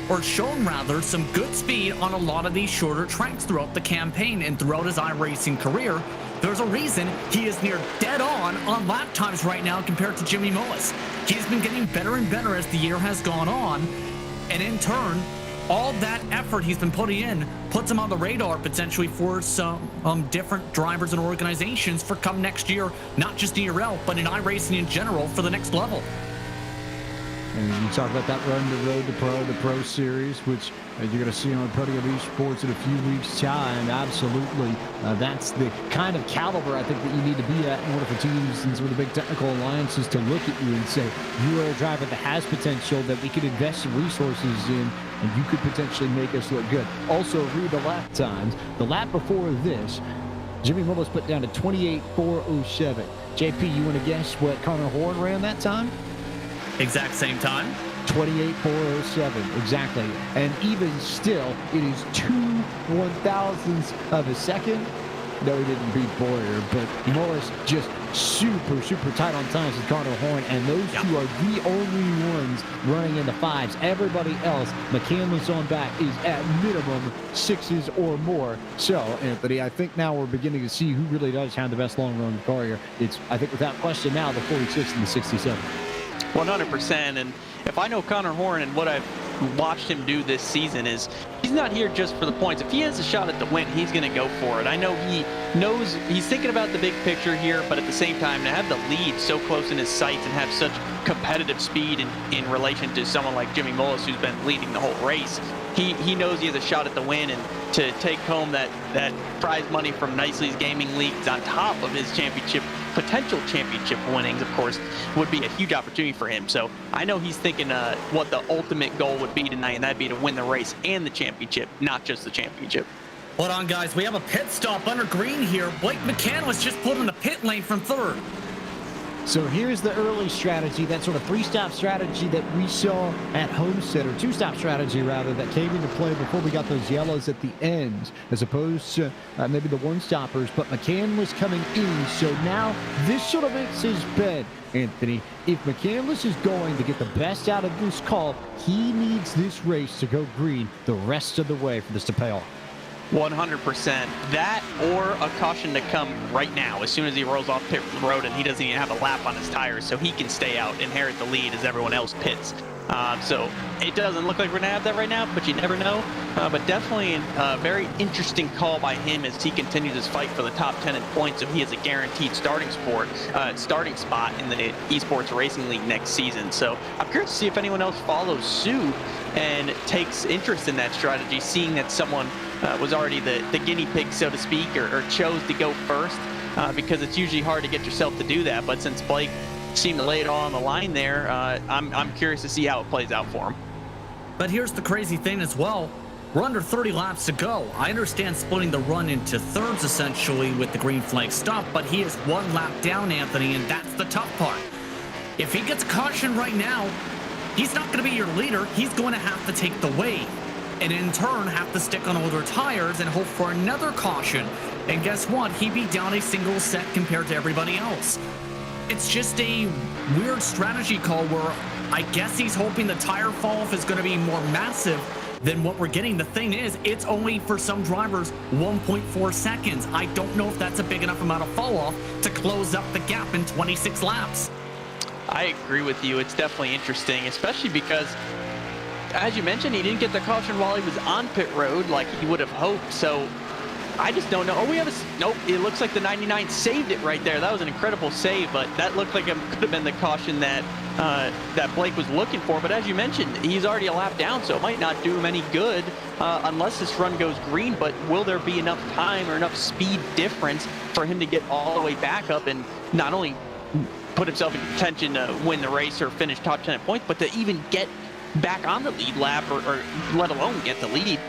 or shown rather, some good speed on a lot of these shorter tracks throughout the campaign and throughout his iRacing career. There's a reason he is near dead on lap times right now compared to Jimmy Mullis. He's been getting better and better as the year has gone on, and in turn, all that effort he's been putting in puts him on the radar potentially for some different drivers and organizations for come next year, not just in ERL, but in iRacing in general for the next level. And you talk about that run to Road to Pro, the Pro Series, which you're going to see on Podium Esports in a few weeks' time. Absolutely. That's the kind of caliber I think that you need to be at in order for teams and some of the big technical alliances to look at you and say, you are a driver that has potential that we could invest some resources in, and you could potentially make us look good. Also, read the lap times. The lap before this, Jimmy Mullis put down to 28.407. JP, you want to guess what Connor Horn ran that time? Exact same time. 28.407, exactly. And even still, it is 2/1000ths of a second. No, he didn't beat Boyer, but Mullis just super tight on times with Connor Horn, and those two are the only ones running in the 5s. Everybody else, McCandless on back, is at minimum 6s or more. So, Anthony, I think now we're beginning to see who really does have the best long-run car here. It's, I think, without question now, the 46 and the 67. 100%, and if I know Connor Horn and what I've watched him do this season is he's not here just for the points. If he has a shot at the win, he's going to go for it. I know he knows he's thinking about the big picture here, but at the same time, to have the lead so close in his sights and have such competitive speed in relation to someone like Jimmy Mullis, who's been leading the whole race, he knows he has a shot at the win, and to take home that prize money from Nicely's Gaming Leagues on top of his potential championship winnings, of course, would be a huge opportunity for him. So I know he's thinking what the ultimate goal would be tonight, and that'd be to win the race and the championship, not just the championship. Hold on, guys. We have a pit stop under green here. Blake McCann was just put in the pit lane from 3rd. So here's the early strategy, that sort of 3-stop strategy that we saw at Homestead, or 2-stop strategy rather, that came into play before we got those yellows at the end, as opposed to maybe the 1-stoppers, but McCann was coming in, so now this sort of makes his bed, Anthony. If McCandless is going to get the best out of this call, he needs this race to go green the rest of the way for this to pay off. 100%. That or a caution to come right now as soon as he rolls off pit road and he doesn't even have a lap on his tires, so he can stay out, inherit the lead as everyone else pits. So it doesn't look like we're going to have that right now, but you never know. But definitely a very interesting call by him as he continues his fight for the top 10 in points, so he has a guaranteed starting spot in the Esports Racing League next season. So I'm curious to see if anyone else follows suit and takes interest in that strategy, seeing that someone was already the guinea pig, so to speak, or chose to go first, because it's usually hard to get yourself to do that. But since Blake seemed to lay it all on the line there, I'm curious to see how it plays out for him. But here's the crazy thing as well. We're under 30 laps to go. I understand splitting the run into thirds essentially with the green flag stop, but he is 1 lap down, Anthony, and that's the tough part. If he gets caution right now, he's not going to be your leader. He's going to have to take the wave and in turn have to stick on older tires and hope for another caution. And guess what? He'd be down a single set compared to everybody else. It's just a weird strategy call where I guess he's hoping the tire fall off is going to be more massive than what we're getting. The thing is, it's only for some drivers 1.4 seconds. I don't know if that's a big enough amount of fall off to close up the gap in 26 laps. I agree with you. It's definitely interesting, especially because, as you mentioned, he didn't get the caution while he was on pit road like he would have hoped. So I just don't know. Oh, we have a... Nope, it looks like the 99 saved it right there. That was an incredible save, but that looked like it could have been the caution that that Blake was looking for. But as you mentioned, he's already a lap down, so it might not do him any good unless this run goes green. But will there be enough time or enough speed difference for him to get all the way back up and not only put himself in contention to win the race or finish top 10 points, but to even get back on the lead lap or let alone get the lead?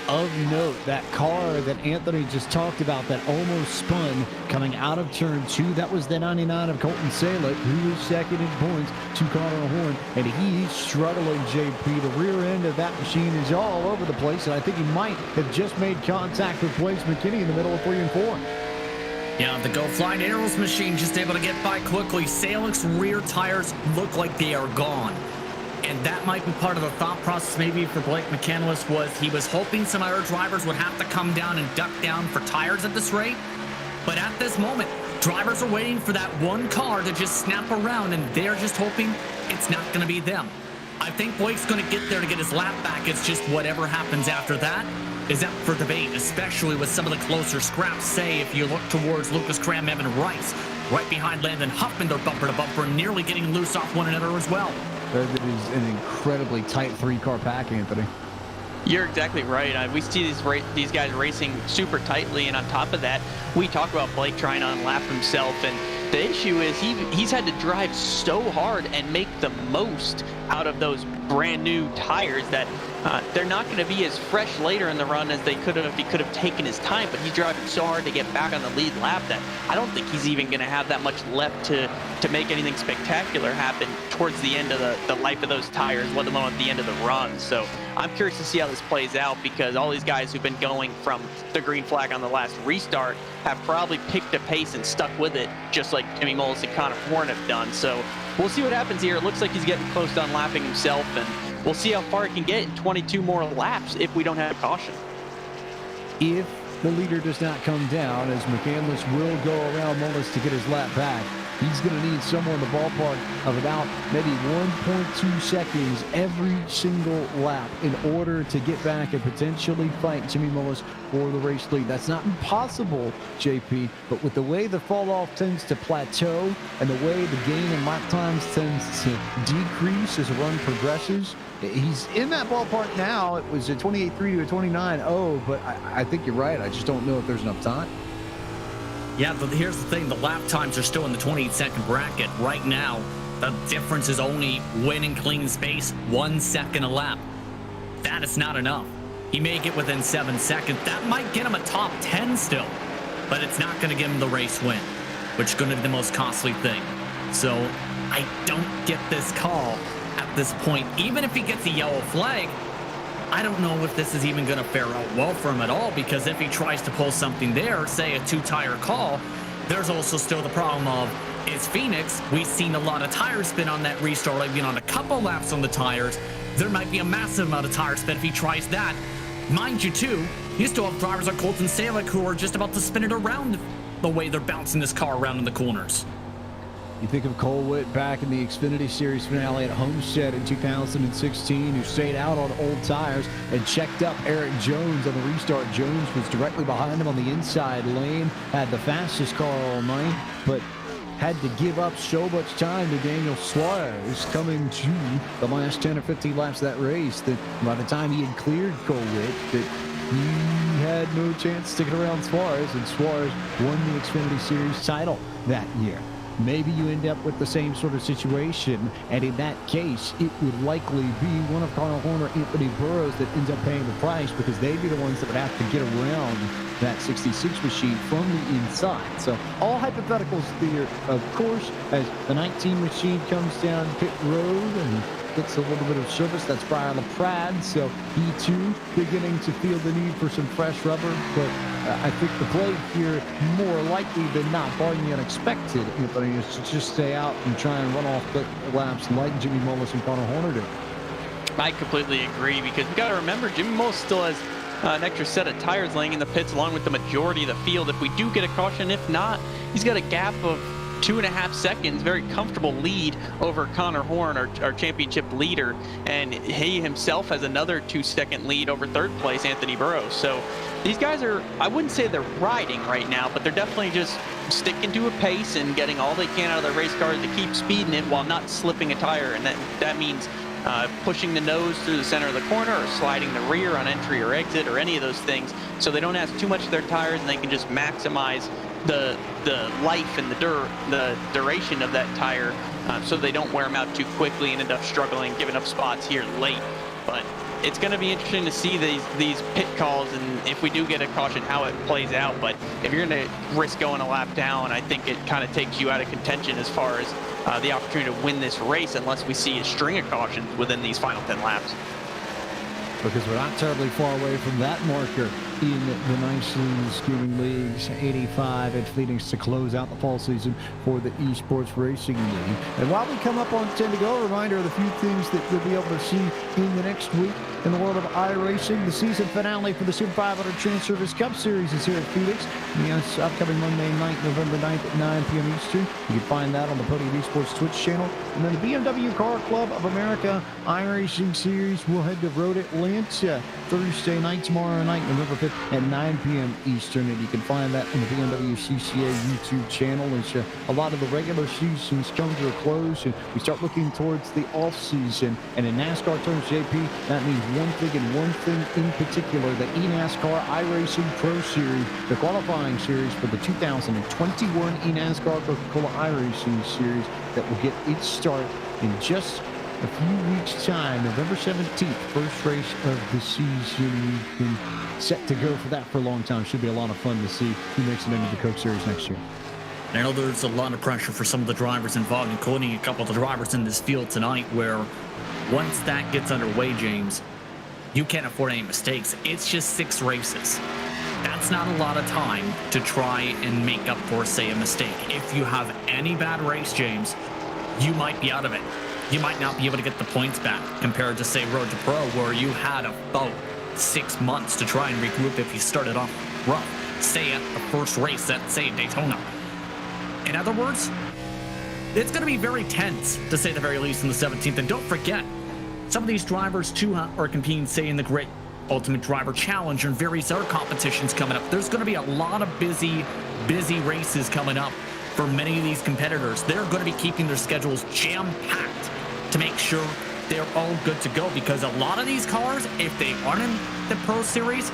Of note, that car that Anthony just talked about that almost spun coming out of turn 2, that was the 99 of Colton Salek, who was second in points to Connor Horn, and he's struggling, JP. The rear end of that machine is all over the place, and I think he might have just made contact with Blaze McKinney in the middle of 3 and 4. Yeah, the Go Flying Arrows machine just able to get by quickly. Salek's rear tires look like they are gone. And that might be part of the thought process maybe for Blake McCandless, was he was hoping some other drivers would have to come down and duck down for tires at this rate. But at this moment, drivers are waiting for that one car to just snap around, and they're just hoping it's not going to be them. I think Blake's going to get there to get his lap back. It's just whatever happens after that is up for debate, especially with some of the closer scraps. Say, if you look towards Lucas Graham, Evan Rice, right behind Landon Huffman, they're bumper to bumper, nearly getting loose off one another as well. It is an incredibly tight 3-car pack, Anthony. You're exactly right. We see these guys racing super tightly, and on top of that, we talk about Blake trying to unlap himself, and the issue is he's had to drive so hard and make the most out of those brand new tires that they're not going to be as fresh later in the run as they could have if he could have taken his time. But he's driving so hard to get back on the lead lap that I don't think he's even going to have that much left to make anything spectacular happen towards the end of the life of those tires, let alone at the end of the run. So I'm curious to see how this plays out, because all these guys who've been going from the green flag on the last restart have probably picked a pace and stuck with it, just like Jimmy Mullis and Connor Horn have done. So we'll see what happens here. It looks like he's getting close to unlapping himself, and we'll see how far he can get in 22 more laps if we don't have caution. If the leader does not come down, as McCandless will go around Mullis to get his lap back, he's going to need somewhere in the ballpark of about maybe 1.2 seconds every single lap in order to get back and potentially fight Jimmy Mullis for the race lead. That's not impossible, JP, but with the way the fall off tends to plateau and the way the gain in lap times tends to decrease as the run progresses, he's in that ballpark now. It was a 28.3 to a 29.0, but I think you're right. I just don't know if there's enough time. Yeah, but here's the thing. The lap times are still in the 28-second bracket. Right now, the difference is only winning clean space 1 second a lap. That is not enough. He may get within 7 seconds. That might get him a top 10 still, but it's not going to give him the race win, which is going to be the most costly thing. So I don't get this call at this point. Even if he gets a yellow flag, I don't know if this is even going to fare out well for him at all, because if he tries to pull something there, say a 2-tire call, there's also still the problem of, it's Phoenix. We've seen a lot of tire spin on that restart, like being on a couple laps on the tires. There might be a massive amount of tire spin if he tries that. Mind you, too, you still have drivers like Colton Salek who are just about to spin it around the way they're bouncing this car around in the corners. You think of Cole Witt back in the Xfinity Series finale at Homestead in 2016, who stayed out on old tires and checked up Eric Jones on the restart. Jones was directly behind him on the inside lane, had the fastest car all night, but had to give up so much time to Daniel Suarez coming to the last 10 or 15 laps of that race that by the time he had cleared Cole Witt, that he had no chance sticking around Suarez, and Suarez won the Xfinity Series title that year. Maybe you end up with the same sort of situation, and in that case, it would likely be one of Connor Horner, Anthony Burroughs that ends up paying the price, because they'd be the ones that would have to get around that 66 machine from the inside. So all hypotheticals there, of course, as the 19 machine comes down pit road and gets a little bit of service. That's Brian LaPrade, so he too beginning to feel the need for some fresh rubber, but I think the play here, more likely than not, barring the unexpected, Anthony, is to just stay out and try and run off pit laps like Jimmy Mullis and Connor Horner did. I completely agree, because we got to remember Jimmy Mullis still has an extra set of tires laying in the pits along with the majority of the field. If we do get a caution, if not, he's got a gap of 2.5 seconds, very comfortable lead over Connor Horn, our championship leader, and he himself has another 2-second lead over third place Anthony Burroughs. So these guys are, I wouldn't say they're riding right now, but they're definitely just sticking to a pace and getting all they can out of their race cars to keep speeding it while not slipping a tire, and that means pushing the nose through the center of the corner or sliding the rear on entry or exit or any of those things, so they don't ask too much of their tires and they can just maximize the life and the duration of that tire, so they don't wear them out too quickly and end up struggling, giving up spots here late. But it's going to be interesting to see these pit calls, and if we do get a caution, how it plays out. But if you're going to risk going a lap down, I think it kind of takes you out of contention as far as the opportunity to win this race, unless we see a string of cautions within these final 10 laps. Because we're not terribly far away from that marker in the Nicely Screaming League's 85 at Phoenix to close out the fall season for the Esports Racing League. And while we come up on 10 to go, a reminder of the few things that you'll be able to see in the next week in the world of iRacing. The season finale for the Super 500 Trans Service Cup Series is here at Phoenix. Yes, upcoming Monday night, November 9th at 9 p.m. Eastern. You can find that on the Podium Esports Twitch channel. And then the BMW Car Club of America iRacing Series will head to Road Atlanta Thursday night, tomorrow night, November 5th at 9 p.m. Eastern. And you can find that on the BMW CCA YouTube channel as a lot of the regular seasons come to a close and we start looking towards the off season. And in NASCAR terms, JP, that means one thing and one thing in particular, the eNASCAR iRacing Pro Series, the qualifying series for the 2021 eNASCAR Coca-Cola iRacing Series that will get its start in just a few weeks' time, November 17th, first race of the season. We've been set to go for that for a long time. Should be a lot of fun to see who makes it into the Coke Series next year. I know there's a lot of pressure for some of the drivers involved, including a couple of the drivers in this field tonight, where once that gets underway, James, you can't afford any mistakes. It's just 6 races. That's not a lot of time to try and make up for, say, a mistake. If you have any bad race, James, you might be out of it. You might not be able to get the points back compared to, say, Road to Pro, where you had about 6 months to try and regroup if you started off rough, say at the first race at, say, Daytona. In other words, it's going to be very tense, to say the very least, on the 17th. And don't forget, some of these drivers, too, are competing, say, in the Great Ultimate Driver Challenge and various other competitions coming up. There's going to be a lot of busy races coming up for many of these competitors. They're going to be keeping their schedules jam-packed to make sure they're all good to go, because a lot of these cars, if they aren't in the Pro Series,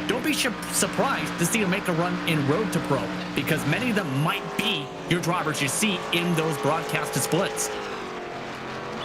don't be surprised to see them make a run in Road to Pro, because many of them might be your drivers you see in those broadcasted splits.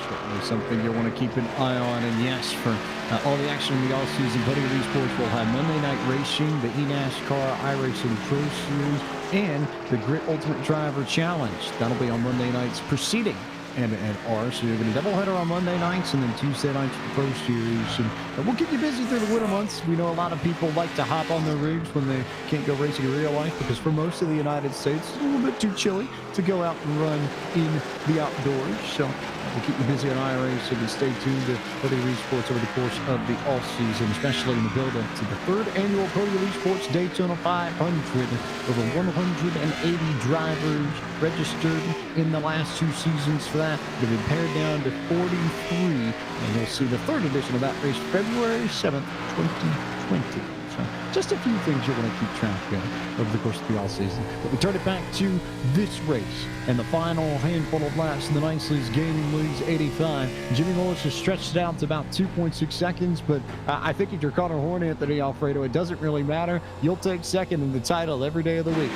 Certainly something you'll want to keep an eye on. And yes, for all the action in the offseason, Podium Esports will have Monday Night Racing, the eNASCAR iRacing Pro Series, and the Grit Ultimate Driver Challenge. That'll be on Monday nights preceding and ours. So you're going to doubleheader on Monday nights and then Tuesday nights for the Pro Series. And we'll keep you busy through the winter months. We know a lot of people like to hop on their rigs when they can't go racing in real life, because for most of the United States, it's a little bit too chilly to go out and run in the outdoors. So we'll keep you busy on iRacing and stay tuned to Podium Esports over the course of the off-season, especially in the build-up to the 3rd annual Podium Esports Daytona 500. Over 180 drivers registered in the last 2 seasons for that. They've been pared down to 43, and you'll see the third edition of that race February 7th, 2020. So just a few things you're going to keep track of over the course of the all-season. But we turn it back to this race and the final handful of laps in the Nice Leagues Gaming League's 85. Jimmy Mullis has stretched it out to about 2.6 seconds, but I think if you're Connor Horn, Anthony Alfredo, it doesn't really matter. You'll take second in the title every day of the week.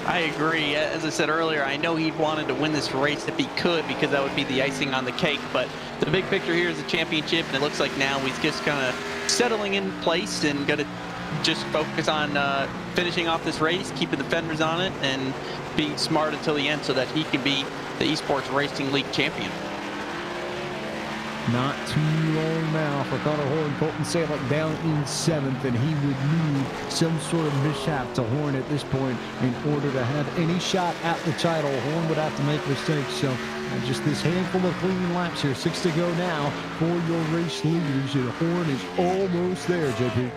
I agree. As I said earlier, I know he wanted to win this race if he could, because that would be the icing on the cake. But the big picture here is the championship, and it looks like now he's just kind of settling in place and going to just focus on finishing off this race, keeping the fenders on it, and being smart until the end so that he can be the Esports Racing League champion. Not too long now for Connor Horn. Colton Salick down in 7th, and he would need some sort of mishap to Horn at this point in order to have any shot at the title. Horn would have to make mistakes, so just this handful of clean laps here. 6 to go now for your race leaders, and Horn is almost there, JP.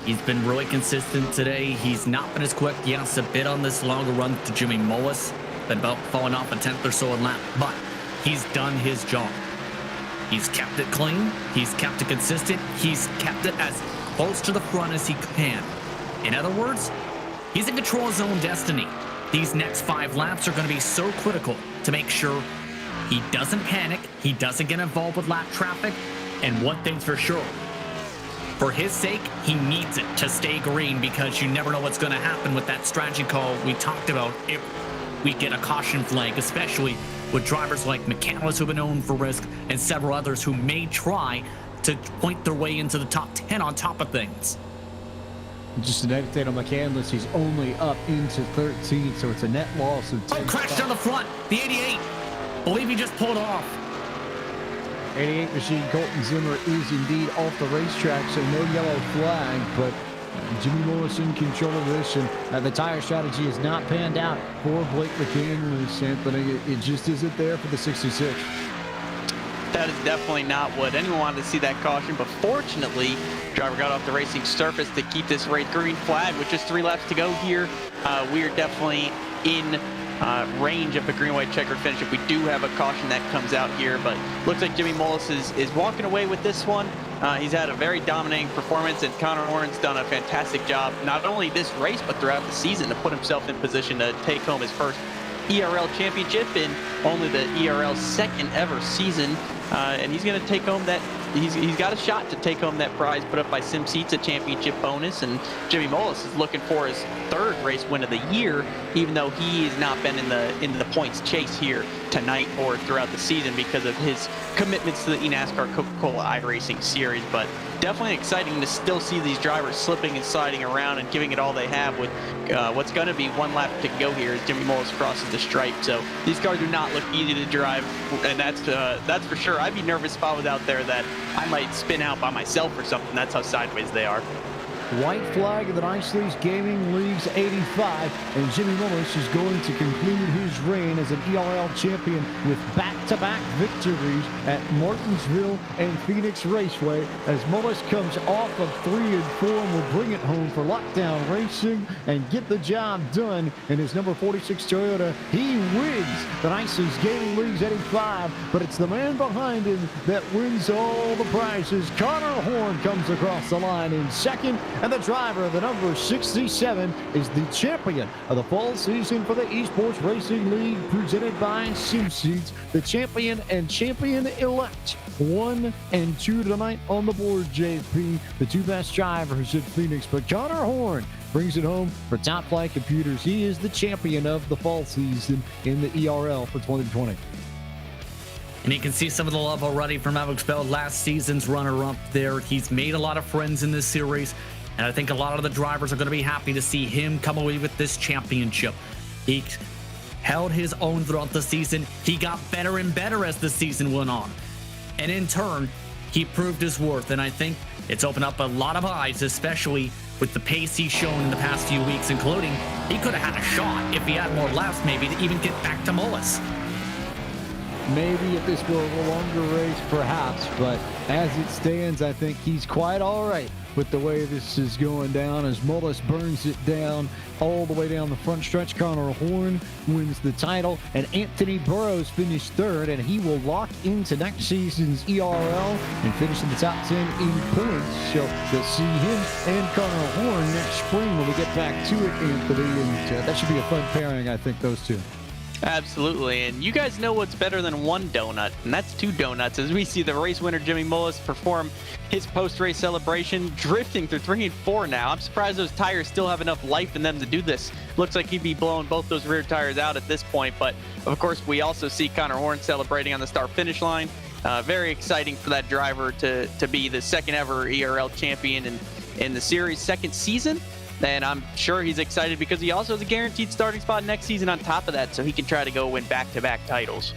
He's been really consistent today. He's not been as quick. Yes, a bit on this longer run to Jimmy Mullis. Been about falling off a 10th or so a lap, but he's done his job. He's kept it clean. He's kept it consistent. He's kept it as close to the front as he can. In other words, he's in control of his own destiny. These next 5 laps are going to be so critical to make sure he doesn't panic, he doesn't get involved with lap traffic, and one thing's for sure, for his sake, he needs it to stay green, because you never know what's going to happen with that strategy call we talked about if we get a caution flag, especially with drivers like McCandless, who've been known for risk, and several others who may try to point their way into the top 10 on top of things. Just an update on McCandless, he's only up into 13, so it's a net loss of 10. Oh, crashed down the front, the 88. Believe he just pulled off. 88 machine Colton Zimmer is indeed off the racetrack, so no yellow flag, but Jimmy Mullis in control of this, and the tire strategy has not panned out for Blake McCandless, Anthony. It just isn't there for the 66. That is definitely not what anyone wanted to see, that caution, but fortunately, driver got off the racing surface to keep this race green flag with just 3 laps to go here. We are definitely in range of a green-white checkered finish if we do have a caution that comes out here, but looks like Jimmy Mullis is walking away with this one. He's had a very dominating performance, and Connor Horn's done a fantastic job, not only this race, but throughout the season, to put himself in position to take home his first ERL championship in only the ERL's 2nd ever season. And he's going to take home that, he's got a shot to take home that prize put up by SimSeats, a championship bonus. And Jimmy Mullis is looking for his 3rd race win of the year, even though he has not been in the points chase here tonight or throughout the season because of his commitments to the eNASCAR Coca-Cola iRacing series. But definitely exciting to still see these drivers slipping and sliding around and giving it all they have with what's going to be 1 lap to go here as Jimmy Mullis crosses the stripe. So these cars do not look easy to drive, and that's for sure. I'd be nervous if I was out there that I might spin out by myself or something. That's how sideways they are. White flag of the Nice Leagues Gaming League's 85, and Jimmy Mullis is going to conclude his reign as an ERL champion with back-to-back victories at Martinsville and Phoenix Raceway, as Mullis comes off of 3 and 4 and will bring it home for Lockdown Racing and get the job done in his number 46 Toyota. He wins the Nice Leagues Gaming League's 85, but it's the man behind him that wins all the prizes. Connor Horn comes across the line in 2nd, and the driver of the number 67 is the champion of the fall season for the Esports Racing League, presented by SimSeats, the champion and champion-elect. 1 and 2 tonight on the board, JP. The 2 best drivers at Phoenix, but Connor Horn brings it home for Top Flight Computers. He is the champion of the fall season in the ERL for 2020. And you can see some of the love already from Alex Bell, last season's runner-up there. He's made a lot of friends in this series, and I think a lot of the drivers are going to be happy to see him come away with this championship. He held his own throughout the season. He got better and better as the season went on. And in turn, he proved his worth, and I think it's opened up a lot of eyes, especially with the pace he's shown in the past few weeks, including he could have had a shot if he had more laps maybe to even get back to Mullis. Maybe if this were a longer race, perhaps, but as it stands, I think he's quite all right with the way this is going down as Mullis burns it down all the way down the front stretch. Connor Horn wins the title, and Anthony Burrows finished third, and he will lock into next season's ERL and finish in the top 10 in points. So you'll see him and Connor Horn next spring when we get back to it, Anthony, and that should be a fun pairing, I think, those two. Absolutely, and you guys know what's better than one donut, and that's two donuts, as we see the race winner Jimmy Mullis perform his post-race celebration, drifting through 3 and 4 now. I'm surprised those tires still have enough life in them to do this. Looks like he'd be blowing both those rear tires out at this point, but of course we also see Connor Horn celebrating on the start-finish line. Very exciting for that driver to be the second ever ERL champion in the series' second season. And I'm sure he's excited because he also has a guaranteed starting spot next season on top of that, so he can try to go win back-to-back titles.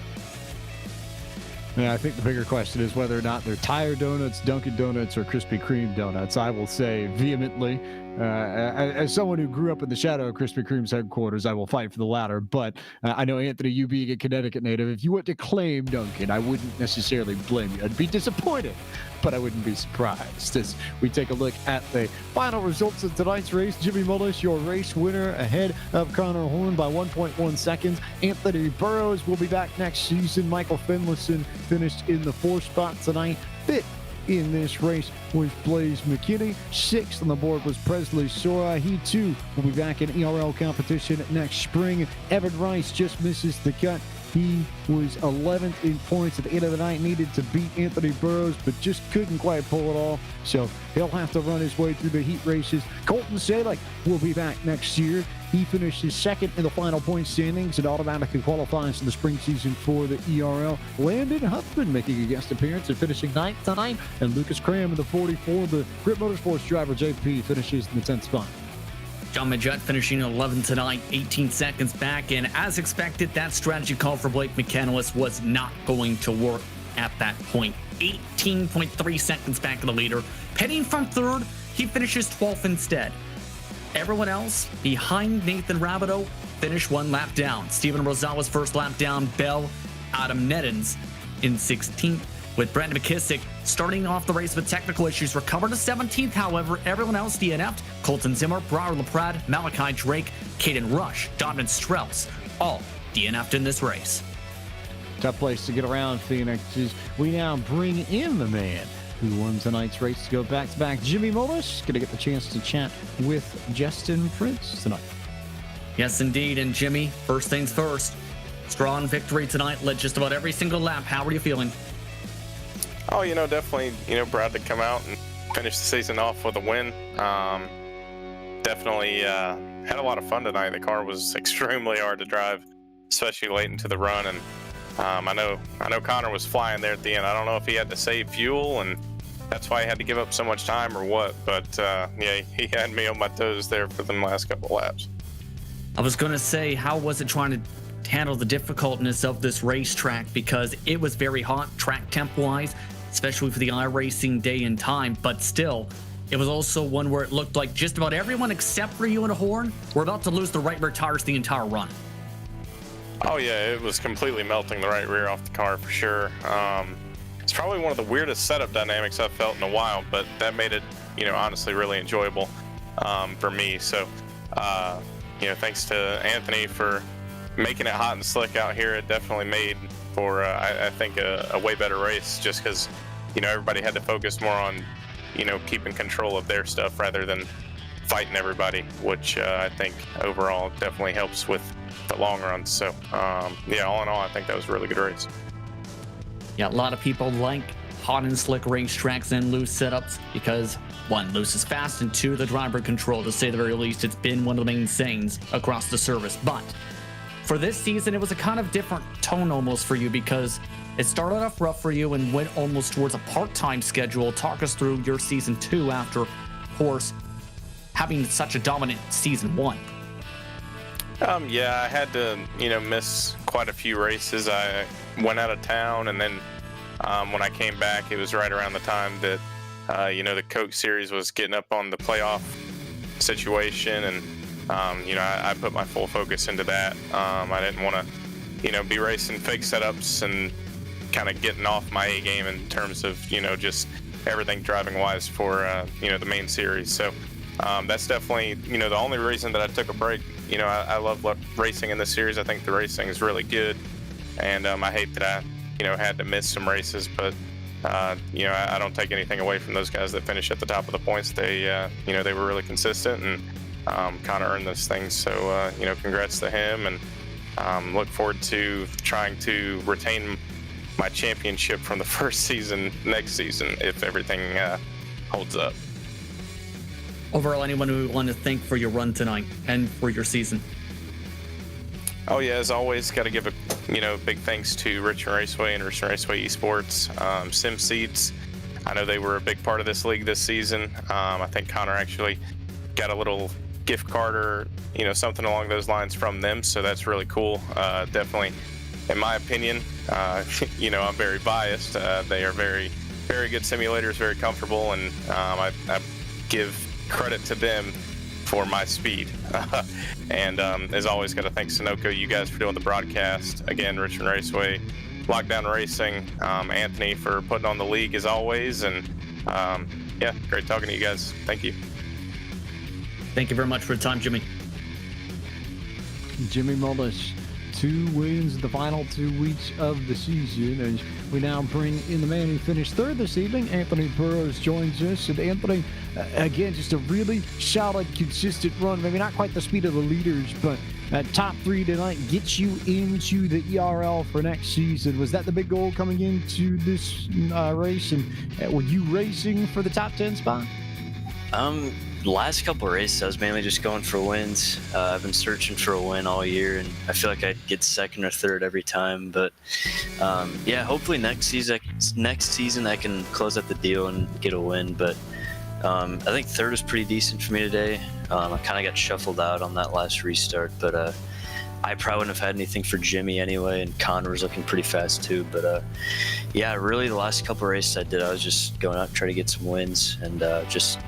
Yeah, I think the bigger question is whether or not they're Tire Donuts, Dunkin' Donuts, or Krispy Kreme donuts. I will say vehemently, as someone who grew up in the shadow of Krispy Kreme's headquarters, I will fight for the latter. But I know, Anthony, you being a Connecticut native, if you went to claim Dunkin', I wouldn't necessarily blame you. I'd be disappointed, but I wouldn't be surprised. As we take a look at the final results of tonight's race, Jimmy Mullis, your race winner, ahead of Connor Horn by 1.1 seconds. Anthony Burrows will be back next season. Michael Finlayson finished in the 4th spot tonight. 5th in this race was Blaze McKinney. 6th on the board was Presley Sora. He too will be back in ERL competition next spring. Evan Rice just misses the cut. He was 11th in points at the end of the night, needed to beat Anthony Burrows, but just couldn't quite pull it off. So he'll have to run his way through the heat races. Colton Salek will be back next year. He finishes 2nd in the final point standings and automatically qualifies for the spring season for the ERL. Landon Huffman making a guest appearance and finishing 9th tonight. And Lucas Cram in the 44, the Grip Motorsports driver JP, finishes in the 10th spot. John Majette finishing 11th tonight, 18 seconds back, and as expected, that strategy call for Blake McCandless was not going to work at that point. 18.3 seconds back in the leader. Penning from 3rd, he finishes 12th instead. Everyone else behind Nathan Rabideau finished 1 lap down. Steven Rosawa's 1st lap down, Bell, Adam Neddens in 16th. With Brandon McKissick starting off the race with technical issues, recovered to 17th. However, everyone else DNF'd. Colton Zimmer, Brower LaPrade, Malachi Drake, Caden Rush, Donovan Strauss, all DNF'd in this race. Tough place to get around, Phoenix. We now bring in the man who won tonight's race to go back-to-back. Jimmy Mullis going to get the chance to chat with Justin Prince tonight. Yes, indeed. And Jimmy, first things first. Strong victory tonight, led just about every single lap. How are you feeling? Oh, definitely, proud to come out and finish the season off with a win. Definitely had a lot of fun tonight. The car was extremely hard to drive, especially late into the run. And I know Connor was flying there at the end. I don't know if he had to save fuel and that's why he had to give up so much time or what. But yeah, he had me on my toes there for the last couple of laps. I was going to say, how was it trying to handle the difficultness of this racetrack? Because it was very hot track temp-wise, especially for the iRacing day and time, but still, it was also one where it looked like just about everyone except for you and a Horn were about to lose the right rear tires the entire run. Oh yeah, it was completely melting the right rear off the car for sure. It's probably one of the weirdest setup dynamics I've felt in a while, but that made it, honestly really enjoyable for me. So, thanks to Anthony for making it hot and slick out here. It definitely made for, I think, a way better race just because, everybody had to focus more on, keeping control of their stuff rather than fighting everybody, which I think overall definitely helps with the long runs. So, yeah, all in all, I think that was a really good race. Yeah, a lot of people like hot and slick racetracks and loose setups because, 1, loose is fast, and 2, the driver control. To say the very least, it's been one of the main things across the service. But for this season, it was a kind of different tone almost for you because it started off rough for you and went almost towards a part-time schedule. Talk us through your season 2 after, of course, having such a dominant season 1. Yeah, I had to, miss quite a few races. I went out of town, and then when I came back, it was right around the time that, the Coke Series was getting up on the playoff situation, and, I put my full focus into that. I didn't want to, be racing fake setups and kind of getting off my A game in terms of, just everything driving wise for the main series. So that's definitely the only reason that I took a break. I love racing in this series. I think the racing is really good, and I hate that I had to miss some races, but I don't take anything away from those guys that finish at the top of the points. They they were really consistent and kind of earned this thing. So congrats to him, and look forward to trying to retain my championship from the first season next season if everything holds up. Overall, anyone who want to thank for your run tonight and for your season? Oh yeah, as always, got to give a big thanks to Richmond Raceway and Richmond Raceway Esports, SimSeats. I know they were a big part of this league this season. I think Connor actually got a little gift card or something along those lines from them, so that's really cool. Definitely, in my opinion, I'm very biased. They are very, very good simulators, very comfortable, and I give credit to them for my speed. And as always, got to thank Sunoco, you guys for doing the broadcast. Again, Richmond Raceway, Lockdown Racing, Anthony for putting on the league as always. And great talking to you guys. Thank you. Thank you very much for the time, Jimmy. Jimmy Mullis, 2 wins in the final 2 weeks of the season. And we now bring in the man who finished 3rd this evening. Anthony Burrows joins us. And Anthony, again, just a really solid, consistent run. Maybe not quite the speed of the leaders, but top 3 tonight gets you into the ERL for next season. Was that the big goal coming into this race? And were you racing for the top 10 spot? The last couple of races, I was mainly just going for wins. I've been searching for a win all year, and I feel like I'd get 2nd or 3rd every time. But hopefully next season I can close out the deal and get a win. But I think 3rd was pretty decent for me today. I kind of got shuffled out on that last restart, but I probably wouldn't have had anything for Jimmy anyway, and Connor was looking pretty fast too. But really the last couple of races I did, I was just going out and trying to get some wins, and just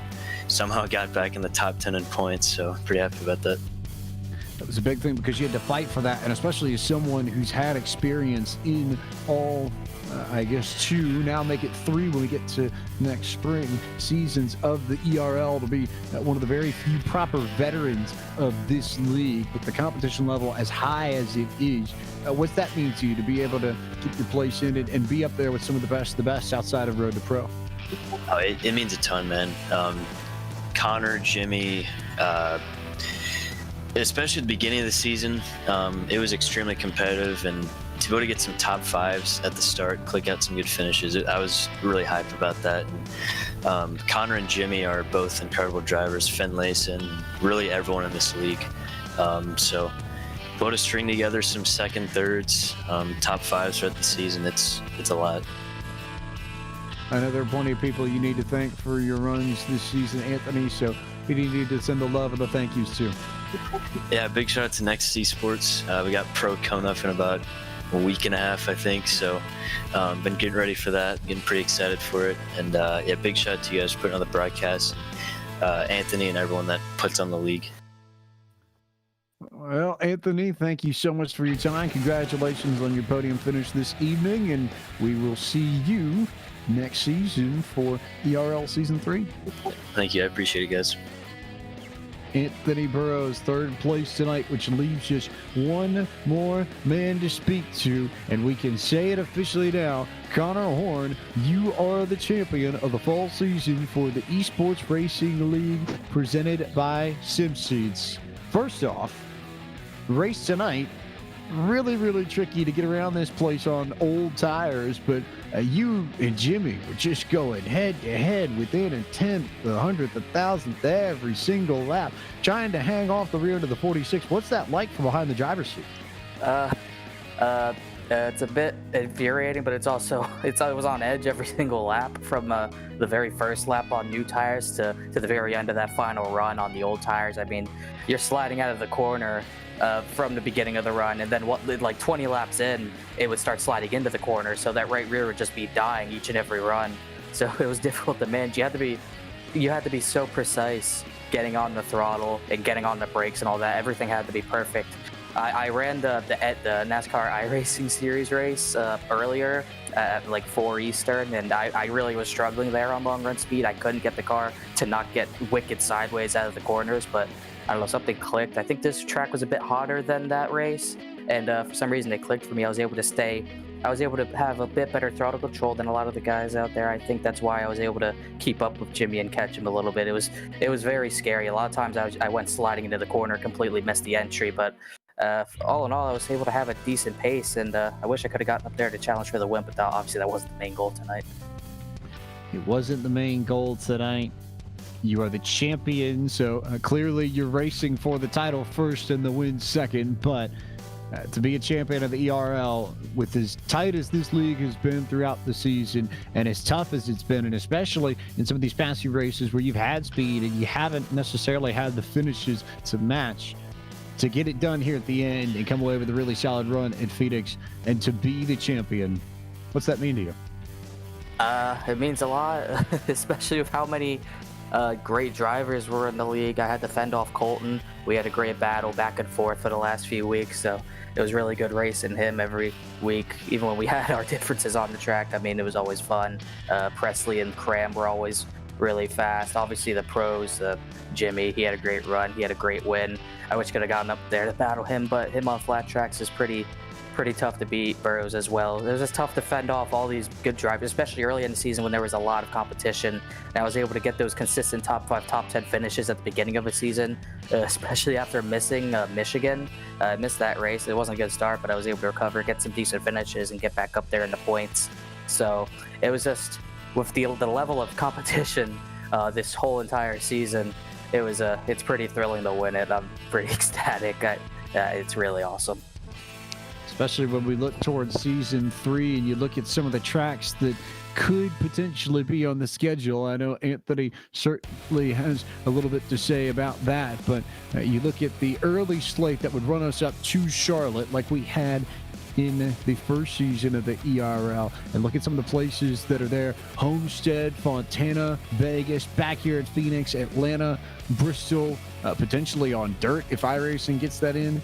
somehow got back in the top 10 in points, so pretty happy about that. That was a big thing because you had to fight for that, and especially as someone who's had experience in all, 2, now make it 3 when we get to next spring seasons of the ERL, to be one of the very few proper veterans of this league with the competition level as high as it is. What's that mean to you to be able to keep your place in it and be up there with some of the best outside of Road to Pro? Oh, it means a ton, man. Connor, Jimmy, especially at the beginning of the season, it was extremely competitive, and to be able to get some top 5s at the start, click out some good finishes, I was really hyped about that. And Connor and Jimmy are both incredible drivers, Finlayson, really everyone in this league. So be able to string together some 2nd, 3rds, top 5s throughout the season, it's a lot. I know there are plenty of people you need to thank for your runs this season, Anthony, so you need to send the love and the thank yous too. Yeah, big shout out to Next Esports. We got Pro coming up in about a week and a half, I think, so been getting ready for that, getting pretty excited for it. And big shout out to you guys for putting on the broadcast, Anthony and everyone that puts on the league. Well, Anthony, thank you so much for your time. Congratulations on your podium finish this evening, and we will see you next season for ERL Season 3. Thank you. I appreciate it, guys. Anthony Burrows, 3rd place tonight, which leaves just one more man to speak to, and we can say it officially now. Connor Horn, you are the champion of the fall season for the Esports Racing League presented by SimSeats. First off, race tonight, really tricky to get around this place on old tires, but you and Jimmy were just going head to head within a tenth, a hundredth, a thousandth every single lap, trying to hang off the rear to the 46. What's that like from behind the driver's seat? It's a bit infuriating, but it was on edge every single lap, from the very first lap on new tires to the very end of that final run on the old tires. I mean, you're sliding out of the corner from the beginning of the run, and then 20 laps in, it would start sliding into the corner, so that right rear would just be dying each and every run. So it was difficult to manage. You had to be so precise getting on the throttle and getting on the brakes and all that. Everything had to be perfect. I ran the NASCAR iRacing Series race earlier at like 4 Eastern, and I really was struggling there on long run speed. I couldn't get the car to not get wicked sideways out of the corners, but I don't know, something clicked. I think this track was a bit hotter than that race, and for some reason it clicked for me. I was able to have a bit better throttle control than a lot of the guys out there. I think that's why I was able to keep up with Jimmy and catch him a little bit. It was very scary. A lot of times I went sliding into the corner, completely missed the entry, but all in all, I was able to have a decent pace, and I wish I could have gotten up there to challenge for the win, but obviously that wasn't the main goal tonight. It wasn't the main goal tonight. You are the champion, so clearly you're racing for the title first and the win second, but to be a champion of the ERL with as tight as this league has been throughout the season and as tough as it's been, and especially in some of these past few races where you've had speed and you haven't necessarily had the finishes to match, to get it done here at the end and come away with a really solid run in Phoenix and to be the champion, what's that mean to you? It means a lot, especially with how many great drivers were in the league. I had to fend off Colton. We had a great battle back and forth for the last few weeks, so it was really good racing him every week, even when we had our differences on the track. I mean, it was always fun. Presley and Cram were always really fast. Obviously, the pros, Jimmy, he had a great run. He had a great win. I wish I could have gotten up there to battle him, but him on flat tracks is pretty tough to beat. Burrows as well. It was just tough to fend off all these good drivers, especially early in the season when there was a lot of competition. And I was able to get those consistent top 5, top 10 finishes at the beginning of the season, especially after missing Michigan. I missed that race. It wasn't a good start, but I was able to recover, get some decent finishes, and get back up there in the points. So it was just, with the level of competition this whole entire season, it's pretty thrilling to win it. I'm pretty ecstatic. It's really awesome. Especially when we look towards season 3 and you look at some of the tracks that could potentially be on the schedule. I know Anthony certainly has a little bit to say about that, but you look at the early slate that would run us up to Charlotte like we had in the first season of the ERL, and look at some of the places that are there: Homestead, Fontana, Vegas, back here at Phoenix, Atlanta, Bristol, potentially on dirt if iRacing gets that in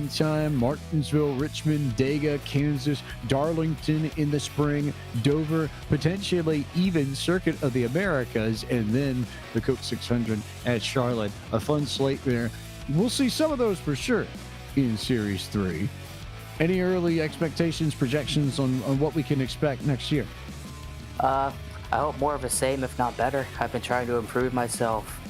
time, Martinsville, Richmond, Dega, Kansas, Darlington in the spring, Dover, potentially even Circuit of the Americas, and then the Coke 600 at Charlotte. A fun slate there. We'll see some of those for sure in Series 3. Any early expectations, projections on what we can expect next year? I hope more of the same, if not better. I've been trying to improve myself.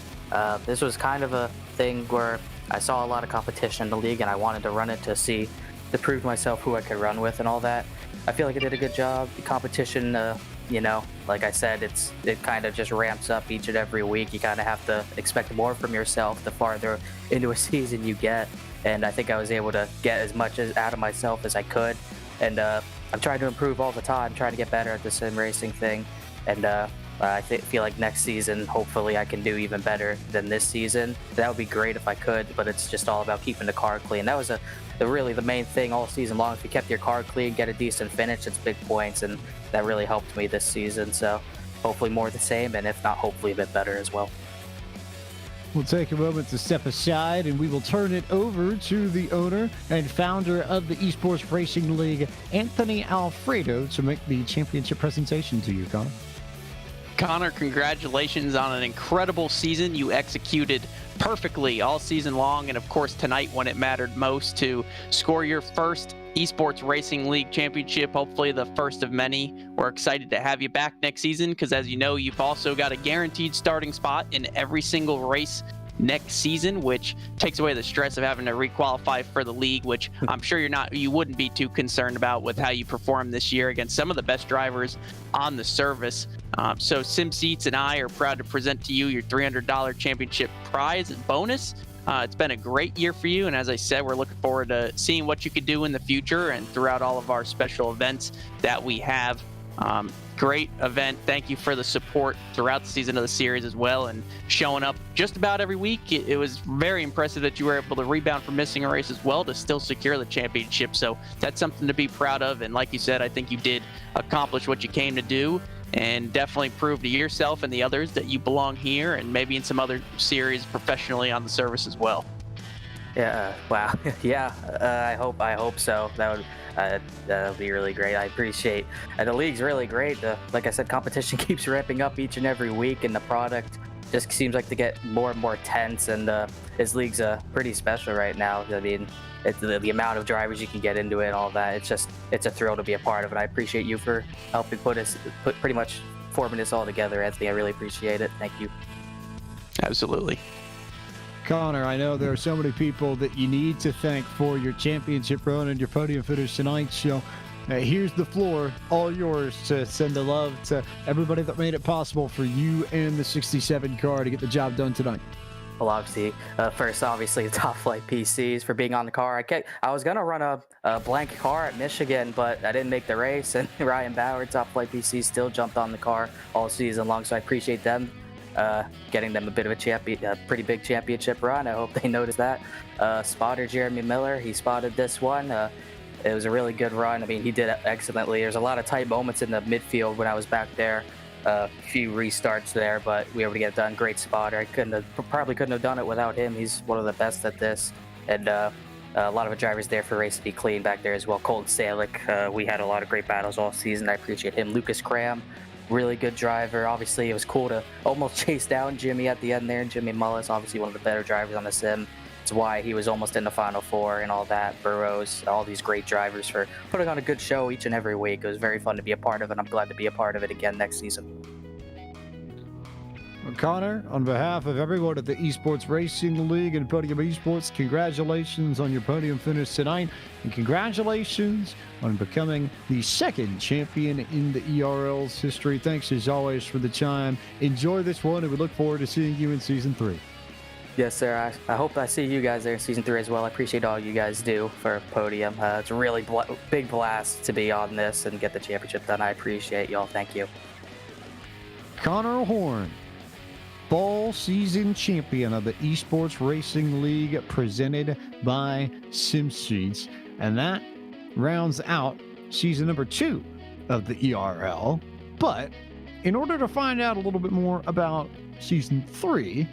This was kind of a thing where I saw a lot of competition in the league and I wanted to run it to prove myself who I could run with and all that. I feel like I did a good job. The competition, like I said, it kind of just ramps up each and every week. You kind of have to expect more from yourself the farther into a season you get. And I think I was able to get as much out of myself as I could. And I'm trying to improve all the time, trying to get better at the sim racing thing. And I feel like next season, hopefully I can do even better than this season. That would be great if I could, but it's just all about keeping the car clean. That was really the main thing all season long. If you kept your car clean, get a decent finish, it's big points, and that really helped me this season. So hopefully more the same, and if not, hopefully a bit better as well. We'll take a moment to step aside, and we will turn it over to the owner and founder of the Esports Racing League, Anthony Alfredo, to make the championship presentation to you, Connor. Connor, congratulations on an incredible season. You executed perfectly all season long, and of course tonight when it mattered most to score your first Esports Racing League championship, hopefully the first of many. We're excited to have you back next season because, as you know, you've also got a guaranteed starting spot in every single race next season, which takes away the stress of having to requalify for the league, which I'm sure you wouldn't be too concerned about with how you perform this year against some of the best drivers on the service. So SimSeats and I are proud to present to you your $300 championship prize and bonus. It's been a great year for you, and as I said, we're looking forward to seeing what you could do in the future and throughout all of our special events that we have. Great event. Thank you for the support throughout the season of the series as well, and showing up just about every week. It was very impressive that you were able to rebound from missing a race as well to still secure the championship. So that's something to be proud of, and like you said, I think you did accomplish what you came to do, and definitely prove to yourself and the others that you belong here and maybe in some other series professionally on the service as well. Yeah. Wow. Yeah. I hope so. That'll be really great. I appreciate. The league's really great. Like I said, competition keeps ramping up each and every week, and the product just seems like to get more and more tense. And this league's pretty special right now. I mean, it's the amount of drivers you can get into it and all that. It's a thrill to be a part of it. I appreciate you for helping put pretty much forming this all together, Anthony. I really appreciate it. Thank you. Absolutely. Connor, I know there are so many people that you need to thank for your championship run and your podium finish tonight. So here's the floor, all yours to send the love to everybody that made it possible for you and the 67 car to get the job done tonight. Well, obviously, first, obviously, the Top Flight PCs for being on the car. I was going to run a blank car at Michigan, but I didn't make the race, and Ryan Bauer, Top Flight PC, still jumped on the car all season long, so I appreciate them. Getting them a bit of a pretty big championship run. I hope they noticed that. Spotter Jeremy Miller, he spotted this one. It was a really good run. I mean, he did excellently. There's a lot of tight moments in the midfield when I was back there. A few restarts there, but we were able to get it done. Great spotter. I probably couldn't have done it without him. He's one of the best at this. And a lot of the drivers there for race to be clean back there as well. Colton Stalick, we had a lot of great battles all season. I appreciate him. Lucas Cram, really good driver. Obviously, it was cool to almost chase down Jimmy at the end there. Jimmy Mullis, obviously one of the better drivers on the sim. It's why he was almost in the Final Four and all that. Burrows, all these great drivers for putting on a good show each and every week. It was very fun to be a part of, and I'm glad to be a part of it again next season. Well, Connor, on behalf of everyone at the Esports Racing League and Podium Esports, congratulations on your podium finish tonight, and congratulations on becoming the second champion in the ERL's history. Thanks as always for the time. Enjoy this one, and we look forward to seeing you in Season 3. Yes, sir. I hope I see you guys there in Season 3 as well. I appreciate all you guys do for Podium. It's a really big blast to be on this and get the championship done. I appreciate y'all. Thank you. Connor Horn, fall season champion of the Esports Racing League presented by SimSeeds. And that rounds out season number 2 of the ERL. But in order to find out a little bit more about season 3,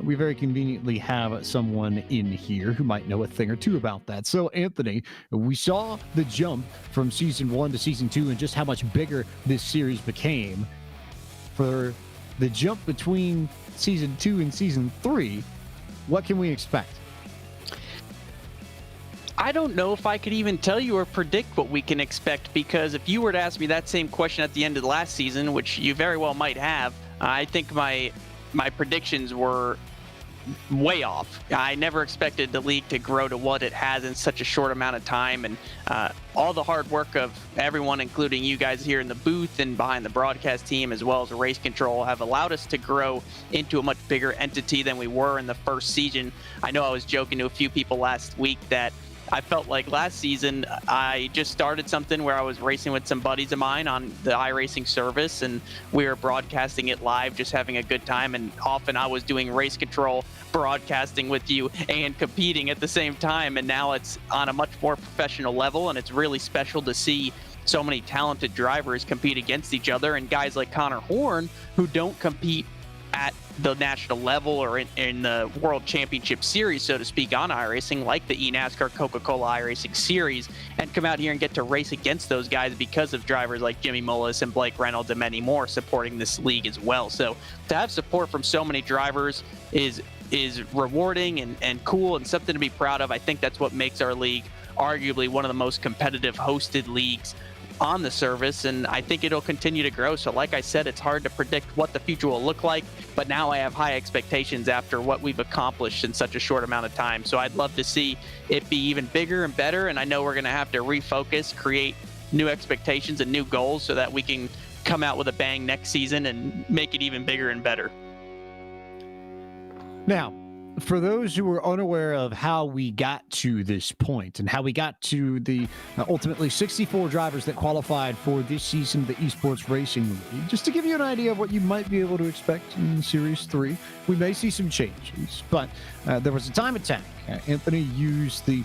we very conveniently have someone in here who might know a thing or two about that. So, Anthony, we saw the jump from season 1 to season 2 and just how much bigger this series became. For the jump between season 2 and season 3, what can we expect? I don't know if I could even tell you or predict what we can expect, because if you were to ask me that same question at the end of the last season, which you very well might have, I think my predictions were way off. I never expected the league to grow to what it has in such a short amount of time, and all the hard work of everyone, including you guys here in the booth and behind the broadcast team, as well as race control, have allowed us to grow into a much bigger entity than we were in the first season. I know I was joking to a few people last week that I felt like last season I just started something where I was racing with some buddies of mine on the iRacing service, and we were broadcasting it live, just having a good time. And often I was doing race control, broadcasting with you, and competing at the same time. And now it's on a much more professional level, and it's really special to see so many talented drivers compete against each other, and guys like Connor Horn who don't compete at the national level or in the World Championship Series, so to speak, on iRacing, like the eNASCAR Coca-Cola iRacing Series, and come out here and get to race against those guys because of drivers like Jimmy Mullis and Blake Reynolds and many more supporting this league as well. So to have support from so many drivers is rewarding and cool and something to be proud of. I think that's what makes our league arguably one of the most competitive hosted leagues on the service, and I think it'll continue to grow. So like I said, it's hard to predict what the future will look like, but now I have high expectations after what we've accomplished in such a short amount of time. So I'd love to see it be even bigger and better, and I know we're going to have to refocus, create new expectations and new goals so that we can come out with a bang next season and make it even bigger and better. Now, for those who are unaware of how we got to this point and how we got to the ultimately 64 drivers that qualified for this season of the Esports Racing League, just to give you an idea of what you might be able to expect in Series 3, we may see some changes, but there was a time attack. Anthony used the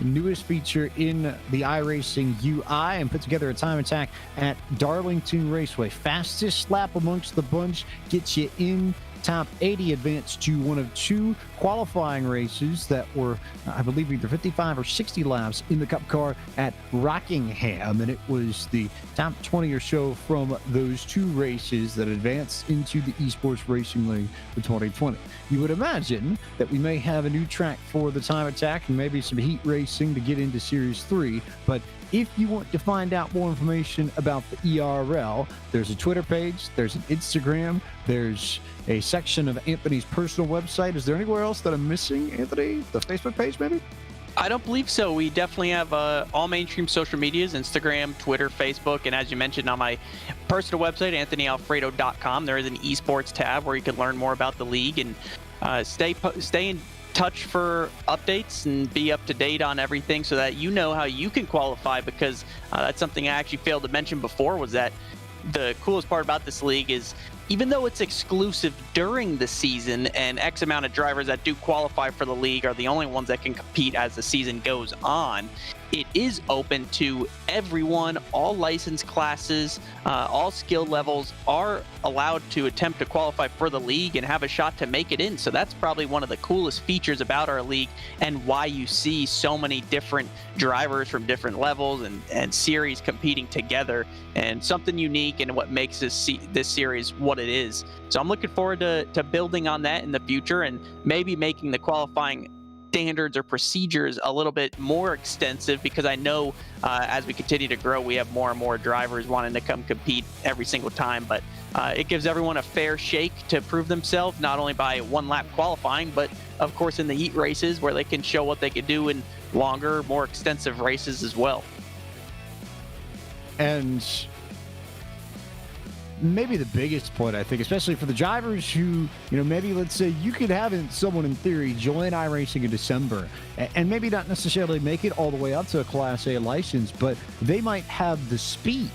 newest feature in the iRacing UI and put together a time attack at Darlington Raceway. Fastest lap amongst the bunch gets you in top 80 advanced to one of 2 qualifying races that were, I believe, either 55 or 60 laps in the Cup car at Rockingham. And it was the top 20 or so from those 2 races that advanced into the Esports Racing League for 2020. You would imagine that we may have a new track for the time attack and maybe some heat racing to get into Series 3, but if you want to find out more information about the ERL, there's a Twitter page, there's an Instagram, there's a section of Anthony's personal website. Is there anywhere else that I'm missing, Anthony? The Facebook page, maybe? I don't believe so. We definitely have all mainstream social medias, Instagram, Twitter, Facebook, and as you mentioned on my personal website, anthonyalfredo.com, there is an esports tab where you can learn more about the league and stay in touch for updates and be up to date on everything so that you know how you can qualify, because that's something I actually failed to mention before, was that the coolest part about this league is even though it's exclusive during the season and X amount of drivers that do qualify for the league are the only ones that can compete as the season goes on, it is open to everyone. All license classes, all skill levels are allowed to attempt to qualify for the league and have a shot to make it in. So that's probably one of the coolest features about our league and why you see so many different drivers from different levels and series competing together, and something unique and what makes this series what it is. So I'm looking forward to building on that in the future and maybe making the qualifying standards or procedures a little bit more extensive, because I know as we continue to grow, we have more and more drivers wanting to come compete every single time. But it gives everyone a fair shake to prove themselves, not only by 1 lap qualifying, but of course in the heat races where they can show what they could do in longer, more extensive races as well. And maybe the biggest point, I think, especially for the drivers who, maybe let's say you could have someone in theory join iRacing in December and maybe not necessarily make it all the way up to a Class A license, but they might have the speed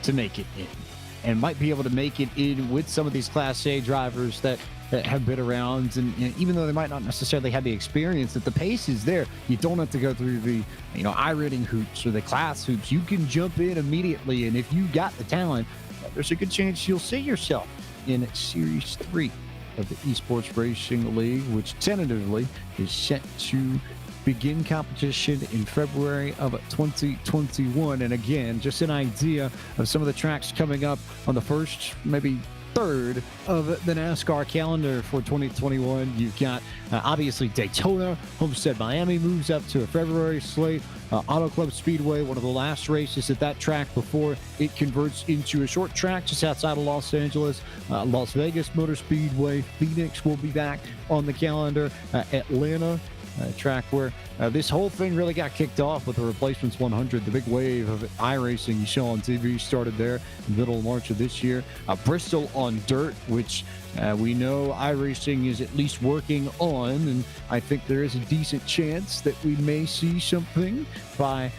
to make it in and might be able to make it in with some of these Class A drivers that have been around. And even though they might not necessarily have the experience, that the pace is there. You don't have to go through the, iRating hoops or the class hoops. You can jump in immediately. And if you got the talent, there's a good chance you'll see yourself in Series 3 of the Esports Racing League, which tentatively is set to begin competition in February of 2021. And again, just an idea of some of the tracks coming up on the first, maybe third of the NASCAR calendar for 2021. You've got obviously Daytona. Homestead Miami moves up to a February slate. Auto Club Speedway, one of the last races at that track before it converts into a short track just outside of Los Angeles. Las Vegas Motor Speedway. Phoenix will be back on the calendar. Atlanta, a track where this whole thing really got kicked off with the Replacements 100. The big wave of iRacing you saw on TV started there in the middle of March of this year. Bristol on dirt, which we know iRacing is at least working on, and I think there is a decent chance that we may see something by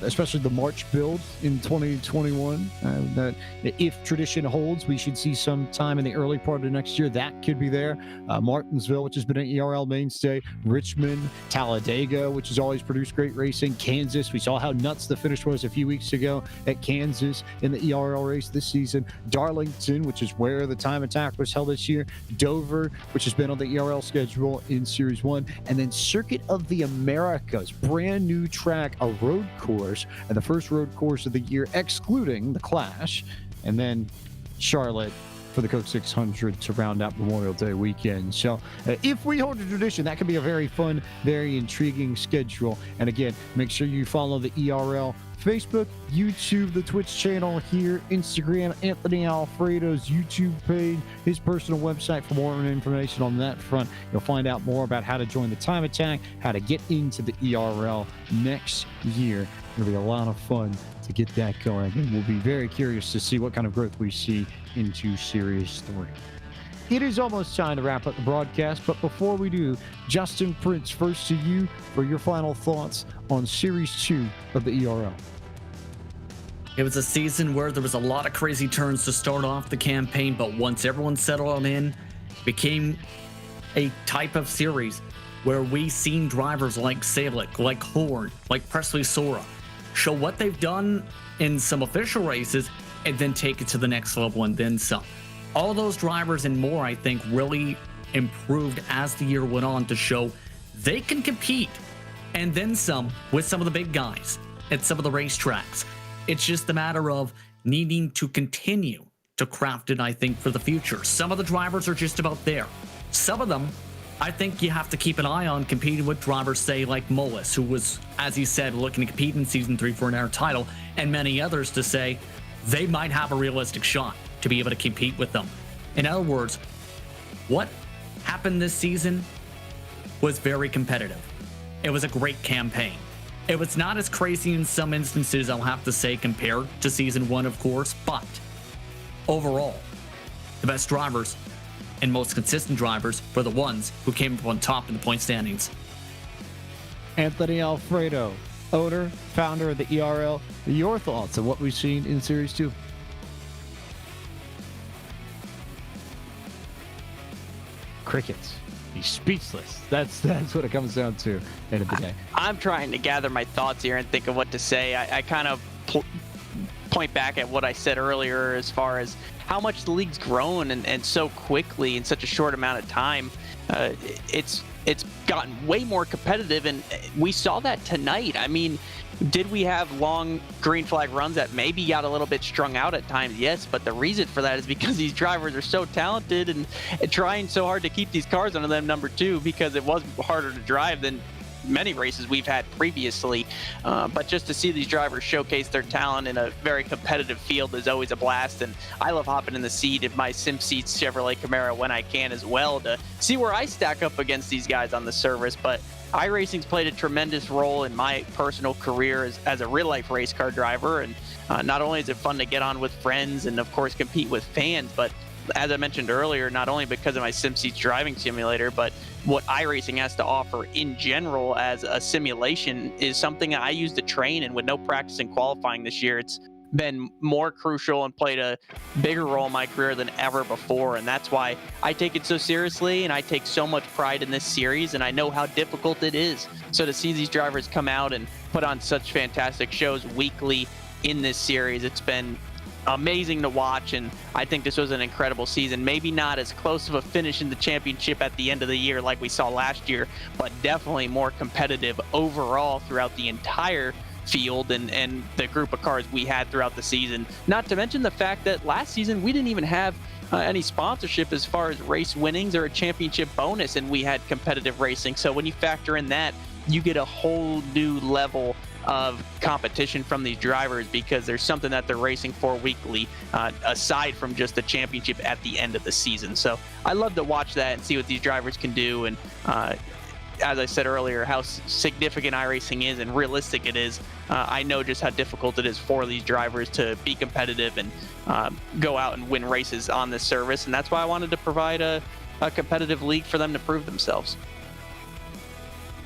especially the March build in 2021. That if tradition holds, we should see some time in the early part of next year. That could be there. Martinsville, which has been an ERL mainstay. Richmond, Talladega, which has always produced great racing. Kansas, we saw how nuts the finish was a few weeks ago at Kansas in the ERL race this season. Darlington, which is where the time attack was held this year. Dover, which has been on the ERL schedule in Series 1. And then Circuit of the Americas, brand new track, a road course, and the first road course of the year, excluding the Clash. And then Charlotte for the Coke 600 to round out Memorial Day weekend. So if we hold a tradition, that could be a very fun, very intriguing schedule. And again, make sure you follow the ERL Facebook, YouTube, the Twitch channel here, Instagram, Anthony Alfredo's YouTube page, his personal website for more information on that front. You'll find out more about how to join the time attack, how to get into the ERL next year. It'll be a lot of fun to get that going, and we'll be very curious to see what kind of growth we see into Series 3. It is almost time to wrap up the broadcast, but before we do, Justin Prince, first to you for your final thoughts on Series 2 of the ERL. It was a season where there was a lot of crazy turns to start off the campaign, but once everyone settled in, it became a type of series where we seen drivers like Salick, like Horn, like Presley Sora show what they've done in some official races and then take it to the next level and then some. All those drivers and more, I think, really improved as the year went on to show they can compete, and then some, with some of the big guys at some of the racetracks. It's just a matter of needing to continue to craft it, I think, for the future. Some of the drivers are just about there. Some of them, I think you have to keep an eye on competing with drivers, say, like Mullis, who was, as he said, looking to compete in Season 3 for an air title, and many others to say they might have a realistic shot to be able to compete with them. In other words, what happened this season was very competitive. It was a great campaign. It was not as crazy in some instances, I'll have to say, compared to Season 1, of course, but overall, the best drivers and most consistent drivers were the ones who came up on top in the point standings. Anthony Alfredo, owner, founder of the ERL, your thoughts on what we've seen in Series 2? Crickets. He's speechless. That's what it comes down to end of the day. I'm trying to gather my thoughts here and think of what to say. I kind of point back at what I said earlier as far as how much the league's grown and so quickly in such a short amount of time. It's gotten way more competitive, and we saw that tonight. I mean, did we have long green flag runs that maybe got a little bit strung out at times? Yes, but the reason for that is because these drivers are so talented and trying so hard to keep these cars under them number 2, because it was harder to drive than many races we've had previously. But just to see these drivers showcase their talent in a very competitive field is always a blast, and I love hopping in the seat of my SimSeats Chevrolet Camaro when I can as well to see where I stack up against these guys on the service. But iRacing's played a tremendous role in my personal career as a real-life race car driver, and not only is it fun to get on with friends and, of course, compete with fans, but as I mentioned earlier, not only because of my SimSeats driving simulator, but what iRacing has to offer in general as a simulation is something I use to train, and with no practice and qualifying this year, it's been more crucial and played a bigger role in my career than ever before. And that's why I take it so seriously, and I take so much pride in this series, and I know how difficult it is. So to see these drivers come out and put on such fantastic shows weekly in this series, it's been amazing to watch, and I think this was an incredible season. Maybe not as close of a finish in the championship at the end of the year like we saw last year, but definitely more competitive overall throughout the entire field and the group of cars we had throughout the season. Not to mention the fact that last season we didn't even have any sponsorship as far as race winnings or a championship bonus, and we had competitive racing. So when you factor in that, you get a whole new level of competition from these drivers, because there's something that they're racing for weekly, aside from just the championship at the end of the season. So I love to watch that and see what these drivers can do. And as I said earlier, how significant iRacing is and realistic it is. I know just how difficult it is for these drivers to be competitive and go out and win races on this service. And that's why I wanted to provide a competitive league for them to prove themselves.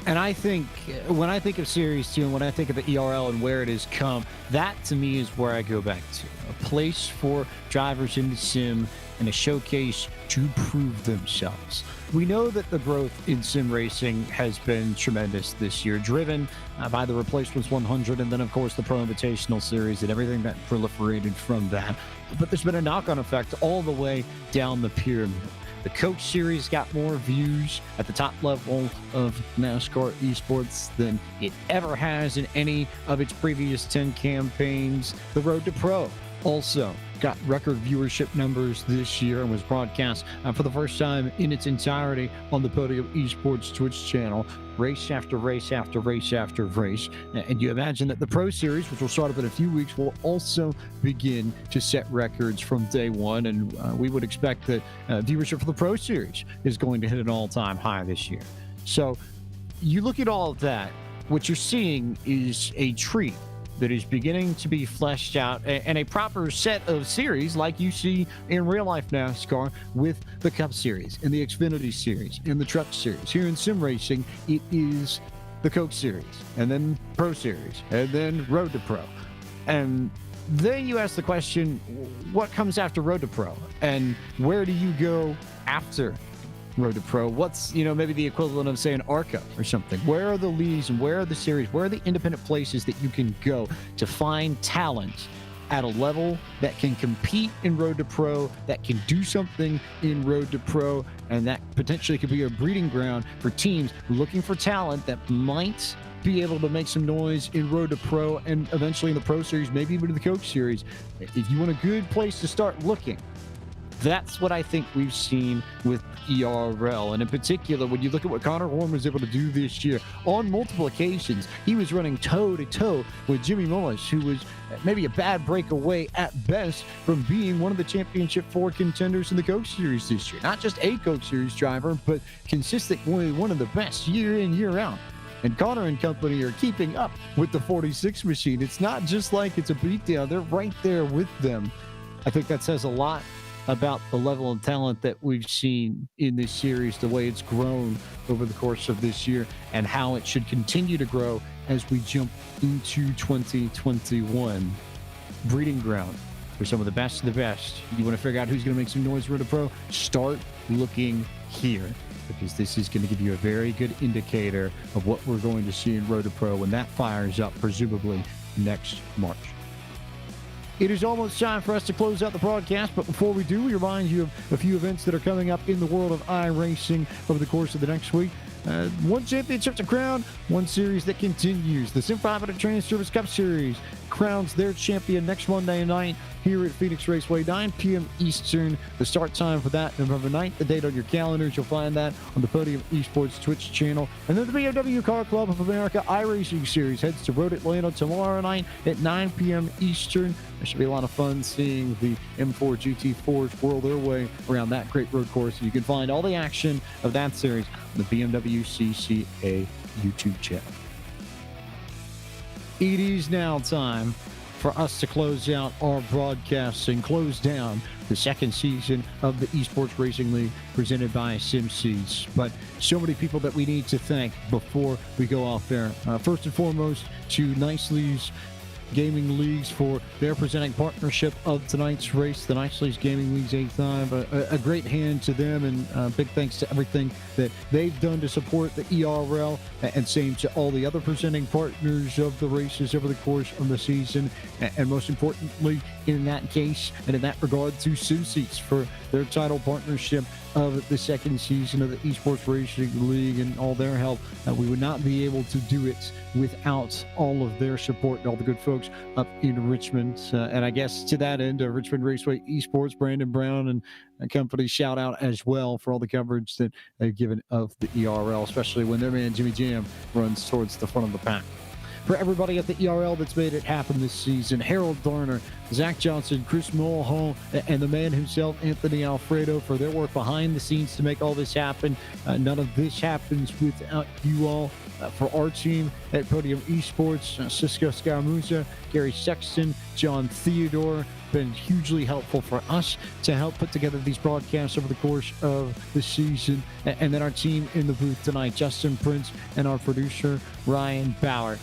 And I think when I think of Series 2 and when I think of the ERL and where it has come, that to me is where I go back to. A place for drivers in the sim and a showcase to prove themselves. We know that the growth in sim racing has been tremendous this year, driven by the Replacements 100 and then, of course, the Pro Invitational Series and everything that proliferated from that. But there's been a knock-on effect all the way down the pyramid. The Coach Series got more views at the top level of NASCAR Esports than it ever has in any of its previous 10 campaigns. The Road to Pro also got record viewership numbers this year and was broadcast for the first time in its entirety on the Podium Esports Twitch channel, race after race after race after race. And you imagine that the Pro Series, which will start up in a few weeks, will also begin to set records from day one. And we would expect that viewership for the Pro Series is going to hit an all-time high this year. So you look at all of that, what you're seeing is a tree that is beginning to be fleshed out, and a proper set of series like you see in real life NASCAR with the Cup Series and the Xfinity Series and the Truck Series. Here in sim racing, it is the Coke Series and then Pro Series and then Road to Pro. And then you ask the question, what comes after Road to Pro? And where do you go after Road to Pro? What's, maybe the equivalent of, say, an ARCA or something? Where are the leagues and where are the series? Where are the independent places that you can go to find talent at a level that can compete in Road to Pro, that can do something in Road to Pro, and that potentially could be a breeding ground for teams looking for talent that might be able to make some noise in Road to Pro and eventually in the Pro Series, maybe even the Coach Series. If you want a good place to start looking, that's what I think we've seen with ERL. And in particular, when you look at what Connor Horn was able to do this year, on multiple occasions, he was running toe-to-toe with Jimmy Mullis, who was maybe a bad break away at best from being one of the Championship 4 contenders in the Coach Series this year. Not just a Coach Series driver, but consistently one of the best year in, year out. And Connor and company are keeping up with the 46 machine. It's not just like it's a beatdown. They're right there with them. I think that says a lot about the level of talent that we've seen in this series, the way it's grown over the course of this year, and how it should continue to grow as we jump into 2021. Breeding ground for some of the best of the best. You want to figure out who's going to make some noise Road to Pro? Start looking here, because this is going to give you a very good indicator of what we're going to see in Road to Pro when that fires up, presumably next March. It is almost time for us to close out the broadcast, but before we do, we remind you of a few events that are coming up in the world of iRacing over the course of the next week. One championship to crown, one series that continues. The Sim 500 Trans Service Cup Series crowns their champion next Monday night here at Phoenix Raceway, 9 p.m. Eastern. The start time for that, November 9th. The date on your calendars. You'll find that on the Podium Esports Twitch channel. And then the BMW Car Club of America iRacing Series heads to Road Atlanta tomorrow night at 9 p.m. Eastern. There should be a lot of fun seeing the M4 GT4s whirl their way around that great road course. You can find all the action of that series on the BMW CCA YouTube channel. It is now time for us to close out our broadcasts and close down the second season of the Esports Racing League presented by SimSeeds. But so many people that we need to thank before we go off there. First and foremost, to Nicely's Gaming Leagues for their presenting partnership of tonight's race, the Nicely's Gaming Leagues 8-5. A great hand to them, and big thanks to everything that they've done to support the ERL, and same to all the other presenting partners of the races over the course of the season, and most importantly in that case and in that regard to SimSeeds for their title partnership of the second season of the Esports Racing League and all their help. We would not be able to do it without all of their support and all the good folks up in Richmond. And I guess to that end, Richmond Raceway Esports, Brandon Brown and company, shout out as well for all the coverage that they've given of the ERL, especially when their man Jimmy Jam runs towards the front of the pack. For everybody at the ERL that's made it happen this season, Harold Garner, Zach Johnson, Chris Mulhall, and the man himself, Anthony Alfredo, for their work behind the scenes to make all this happen. None of this happens without you all. For our team at Podium Esports, Cisco Scaramuza, Gary Sexton, John Theodore, been hugely helpful for us to help put together these broadcasts over the course of the season. And then our team in the booth tonight, Justin Prince, and our producer, Ryan Bauer.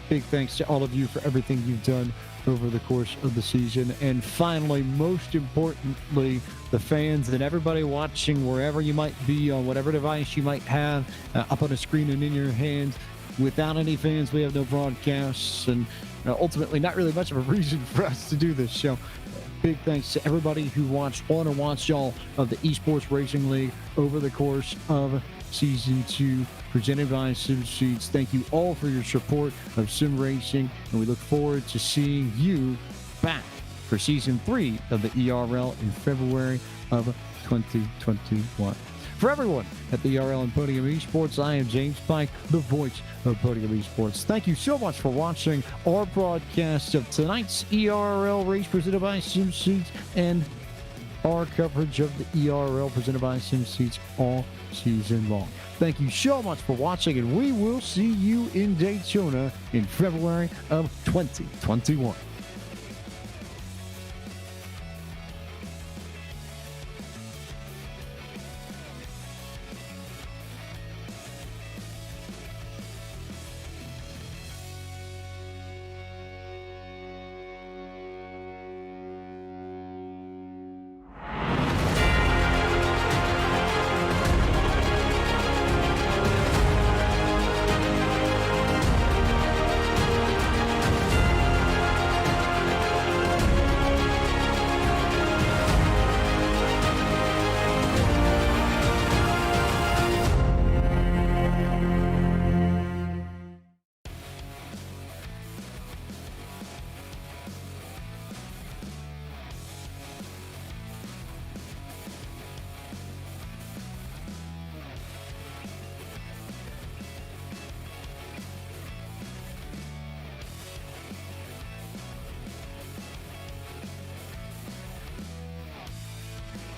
Big thanks to all of you for everything you've done over the course of the season. And finally, most importantly, the fans and everybody watching wherever you might be on whatever device you might have up on a screen and in your hands. Without any fans, we have no broadcasts, and ultimately not really much of a reason for us to do this show. Big thanks to everybody who watched one or watched all of the Esports Racing League over the course of Season 2, presented by SimSeeds. Thank you all for your support of Sim Racing, and we look forward to seeing you back for Season 3 of the ERL in February of 2021. For everyone at the ERL and Podium Esports, I am James Pike, the voice of Podium Esports. Thank you so much for watching our broadcast of tonight's ERL race presented by SimSeeds and our coverage of the ERL presented by SimSeeds all season long. Thank you so much for watching, and we will see you in Daytona in February of 2021.